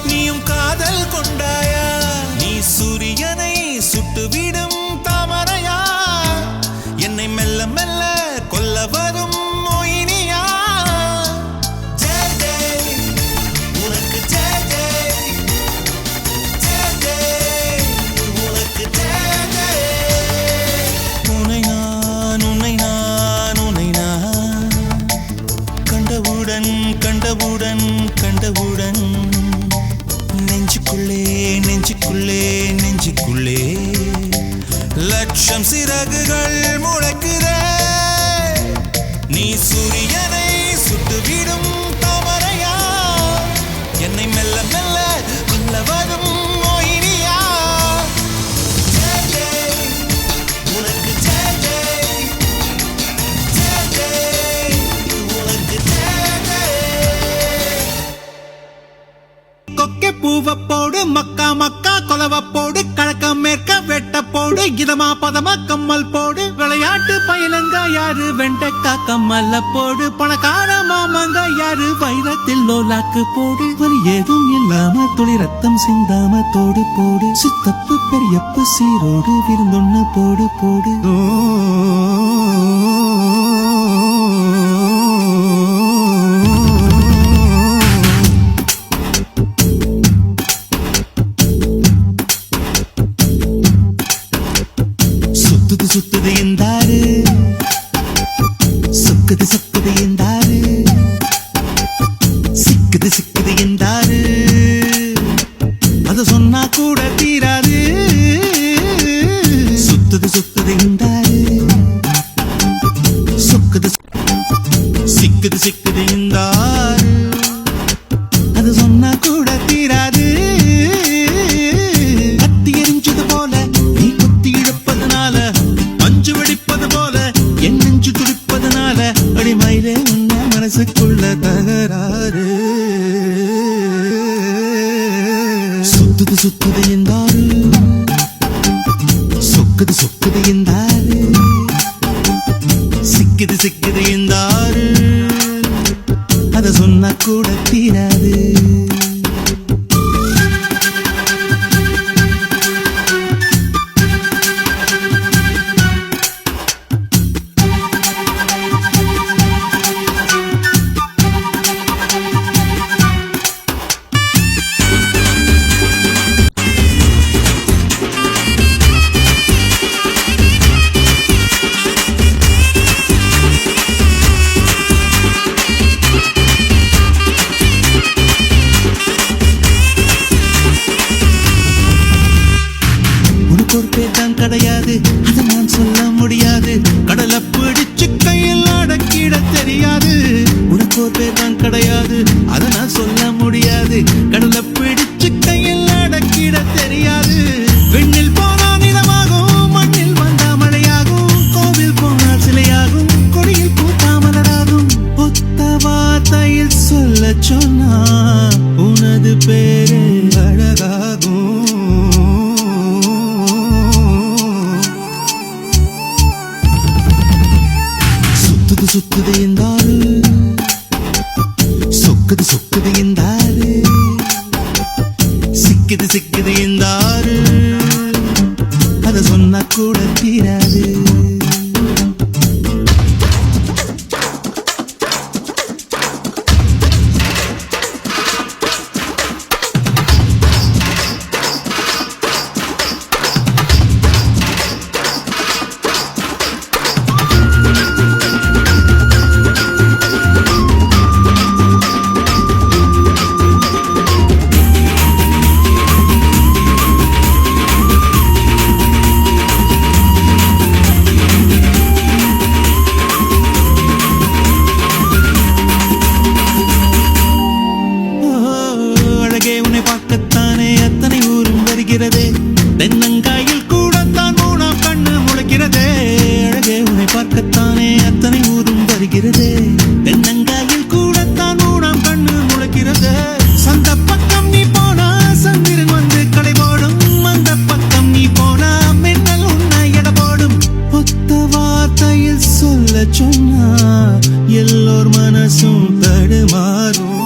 நீயும் காதல் கொண்டாயா நீ சூரியனை சுட்டுவிடும் தாமரையா என்னை மெல்ல மெல்ல கொல்ல வரும் மோகினியா ஜெய் ஜெய் உனக்கு ஜெய் ஜெய் ஜெய் ஜெய் உனக்கு ஜெய் ஜெய் உன்னை நான் உன்னை நான் உன்னை நான் கண்டவுடன் கண்டவுடன் கண்டவுடன் நெஞ்சுக்குள்ளே நெஞ்சுக்குள்ளே நெஞ்சுக்குள்ளே லட்சம் சிறகுகள் முளைக்குதே நீ சூரியனை சுட்டுவிடும் தாமரையா என்னை மெல்ல மெல்ல கொல்ல வரும் மோகினியா ஜெய் ஜெய் உனக்கு ஜெய் ஜெய் ஜெய் ஜெய் உனக்கு ஜெய் ஜெய் கொக்கை பூவ போடு மக்கா மக்கா கொலவ போடு கழக்க மேற்க வெட்ட போடு இதமா பதமா கம்மல் போடு விளையாட்டு பயிலங்க யாரு வெண்டைக்கா கம்மல்ல போடு பணக்கார மாமங்க யாரு வைரத்தில் லோலாக்கு போடு வலி ஏதும் இல்லாம துளி ரத்தம் சிந்தாம தோடு போடு சித்தப்பு பெரியப்பு சீரோடு விருந்தொன்னு போடு போடு சுத்துது சுத்துது என்றாரு சொக்குது சொக்குது என்றாரு சிக்குது சிக்குது என்றாரு அத சொன்னா கூட தீராது சுத்துது சுத்துது என்றாரு சொக்குது சிக்குது சிக்குது என்றாரு அது சொன்னா கூட தீராது கத்தி எரிஞ்சது போல நீ குத்தி இழுப்பதனால பஞ்சு வெடிப்பது போல என் நெஞ்சு துடிப்பதனால அடிமையிலே உன்ன மனசுக்குள்ள தகராறு சுத்துது சுத்துது என்றாரு சொக்குது சொக்குது என்றாரு சிக்குது சிக்குது என்றாரு அத சொன்னா கூட தீராது உனக்கு ஒரு பேர் தான் கிடையாது, அதை நான் சொல்ல முடியாது. கடலை பிடிச்சு கையில் அடக்கிட தெரியாது. உனக்கு ஒரு பேர் தான் கிடையாது, அதை நான் சொல்ல முடியாது. கடலை பிடிச்சு கையில் அடக்கிட தெரியாது. விண்ணில் போனா நிலமாகும், மண்ணில் வந்தா மழையாகும், கோவில் போனால் சிலையாகும், கொடியில் பூத்தா மலராகும். ஒத்த வார்த்தையில் சொல்ல சொன்னா உனது பேரு அழகாகும். சுத்துது சுத்துது என்றாரு, சொக்குது சொக்குது என்றாரு, சிக்குது சிக்குது என்றாரு, அத சொன்னா கூட தீராது. தென்னங்காயில் கூடத்தான் மூணாம் கண்ணு முளைக்கிறதே. அழகே உன்னை பார்க்கத்தானே அத்தனை ஊரும் வருகிறதே. தென்னங்காயில் கூடத்தான் மூணாம் கண்ணு முளைக்கிறதே. சந்த பக்கம் நீ போனா சந்திரன் வந்து கடை போடும், அந்த பக்கம் நீ போனா மின்னல் உன்னை எடை போடும். ஒத்த வார்த்தையில் சொல்ல சொன்னா எல்லோர் மனசும் தடுமாறும்.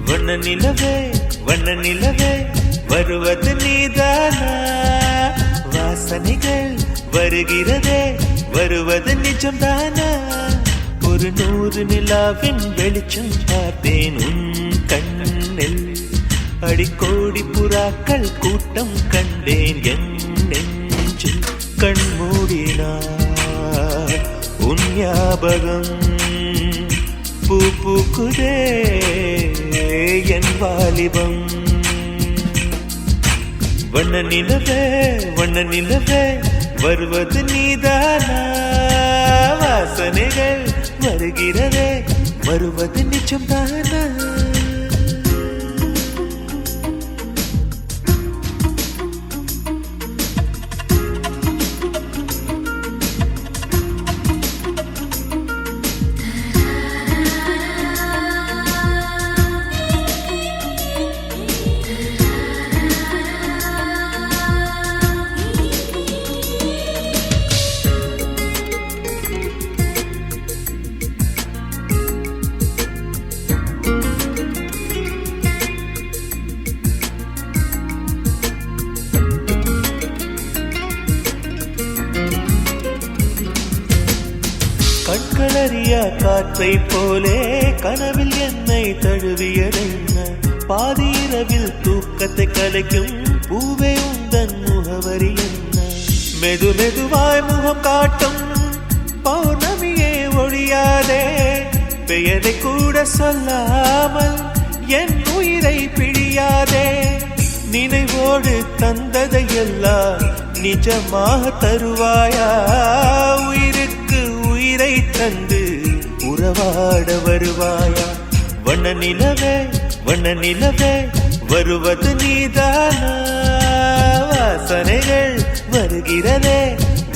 வண்ண நிலவே வண்ண நிலவே வருவது நீதானா? வாசனைகள் வருகிறதே வருவது நிஜம்தானா? ஒரு 100 நிலாவின் வெளிச்சம் பார்த்தேன் உன் கண்ணில். அடிக்கோடி புறாக்கள் கூட்டம் கண்டேன் என் நெஞ்சில். கண் மூடினார் உன் ஞாபகம் பூ பூக்குதே என் வாலிபம். வண்ண நிலவே வண்ண நிலவே வருவது நீதானா? வாசனைகள் வருகிறதே வருவது நிஜம்தானா? கண்களறியா காற்றை போலே கனவில் என்னை தழுவியதென்ன? பாதி இரவில் தூக்கத்தை கலைக்கும் பூவே உந்தன் முகவரி என்ன? மெது மெதுவாய் முகம் காட்டும் பௌர்ணமியே ஒழியாதே. பெயரை கூட சொல்லாமல் என் உயிரை பிழியாதே. நினைவோடு தந்ததையெல்லாம் நிஜமாக தருவாயா? உயிருக்கு உயிரை தந்து உறவாட வருவாயா? வண்ண நிலவே வருவது நீதானா வாசனைகள் வருகிறதே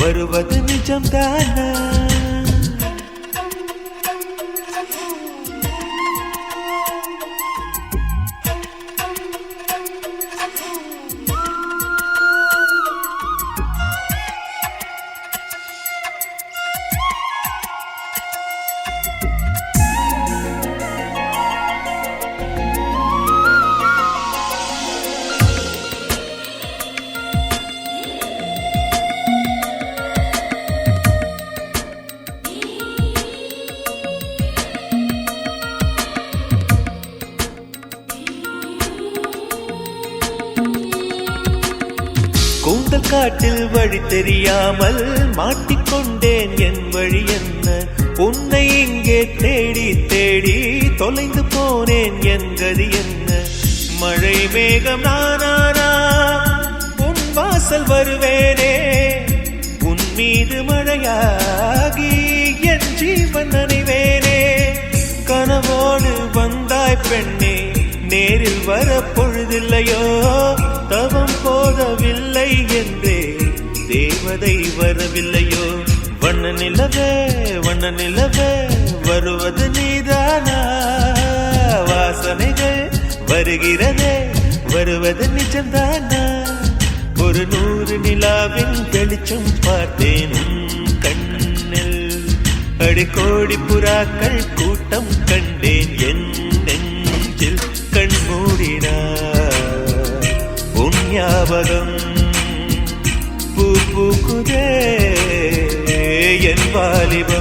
வருவது நிஜம்தானா கூந்தல் காட்டில் வழி தெரியாமல் மாட்டிக்கொண்டேன் என் வழி என்ன உன்னை இங்கே தேடி தேடி தொலைந்து போனேன் என் கதி என்ன மழை மேகம் நானானா உன் வாசல் வருவேனே உன் மீது மழையாகி என் ஜீவன் நனைவேனே கனவோடு வந்தாய் பெண்ணே நேரில் வர பொழுதில்லையோ தவம் போதவில்லை என்றே தேவதை வரவில்லையோ வண்ண நிலவே வருவது நீதானா வாசனைகள் வருகிறதே வருவது நிஜம்தானா ஒரு 100 நிலாவின் வெளிச்சம் பார்த்தேன் கண்ணில் அடிக்கோடி புறாக்கள் கூட்டம் கண்டேன் என் நெஞ்சில் கண் மூடினார் உன் ஞாபகம் பூக்குதே என் வாலிபம்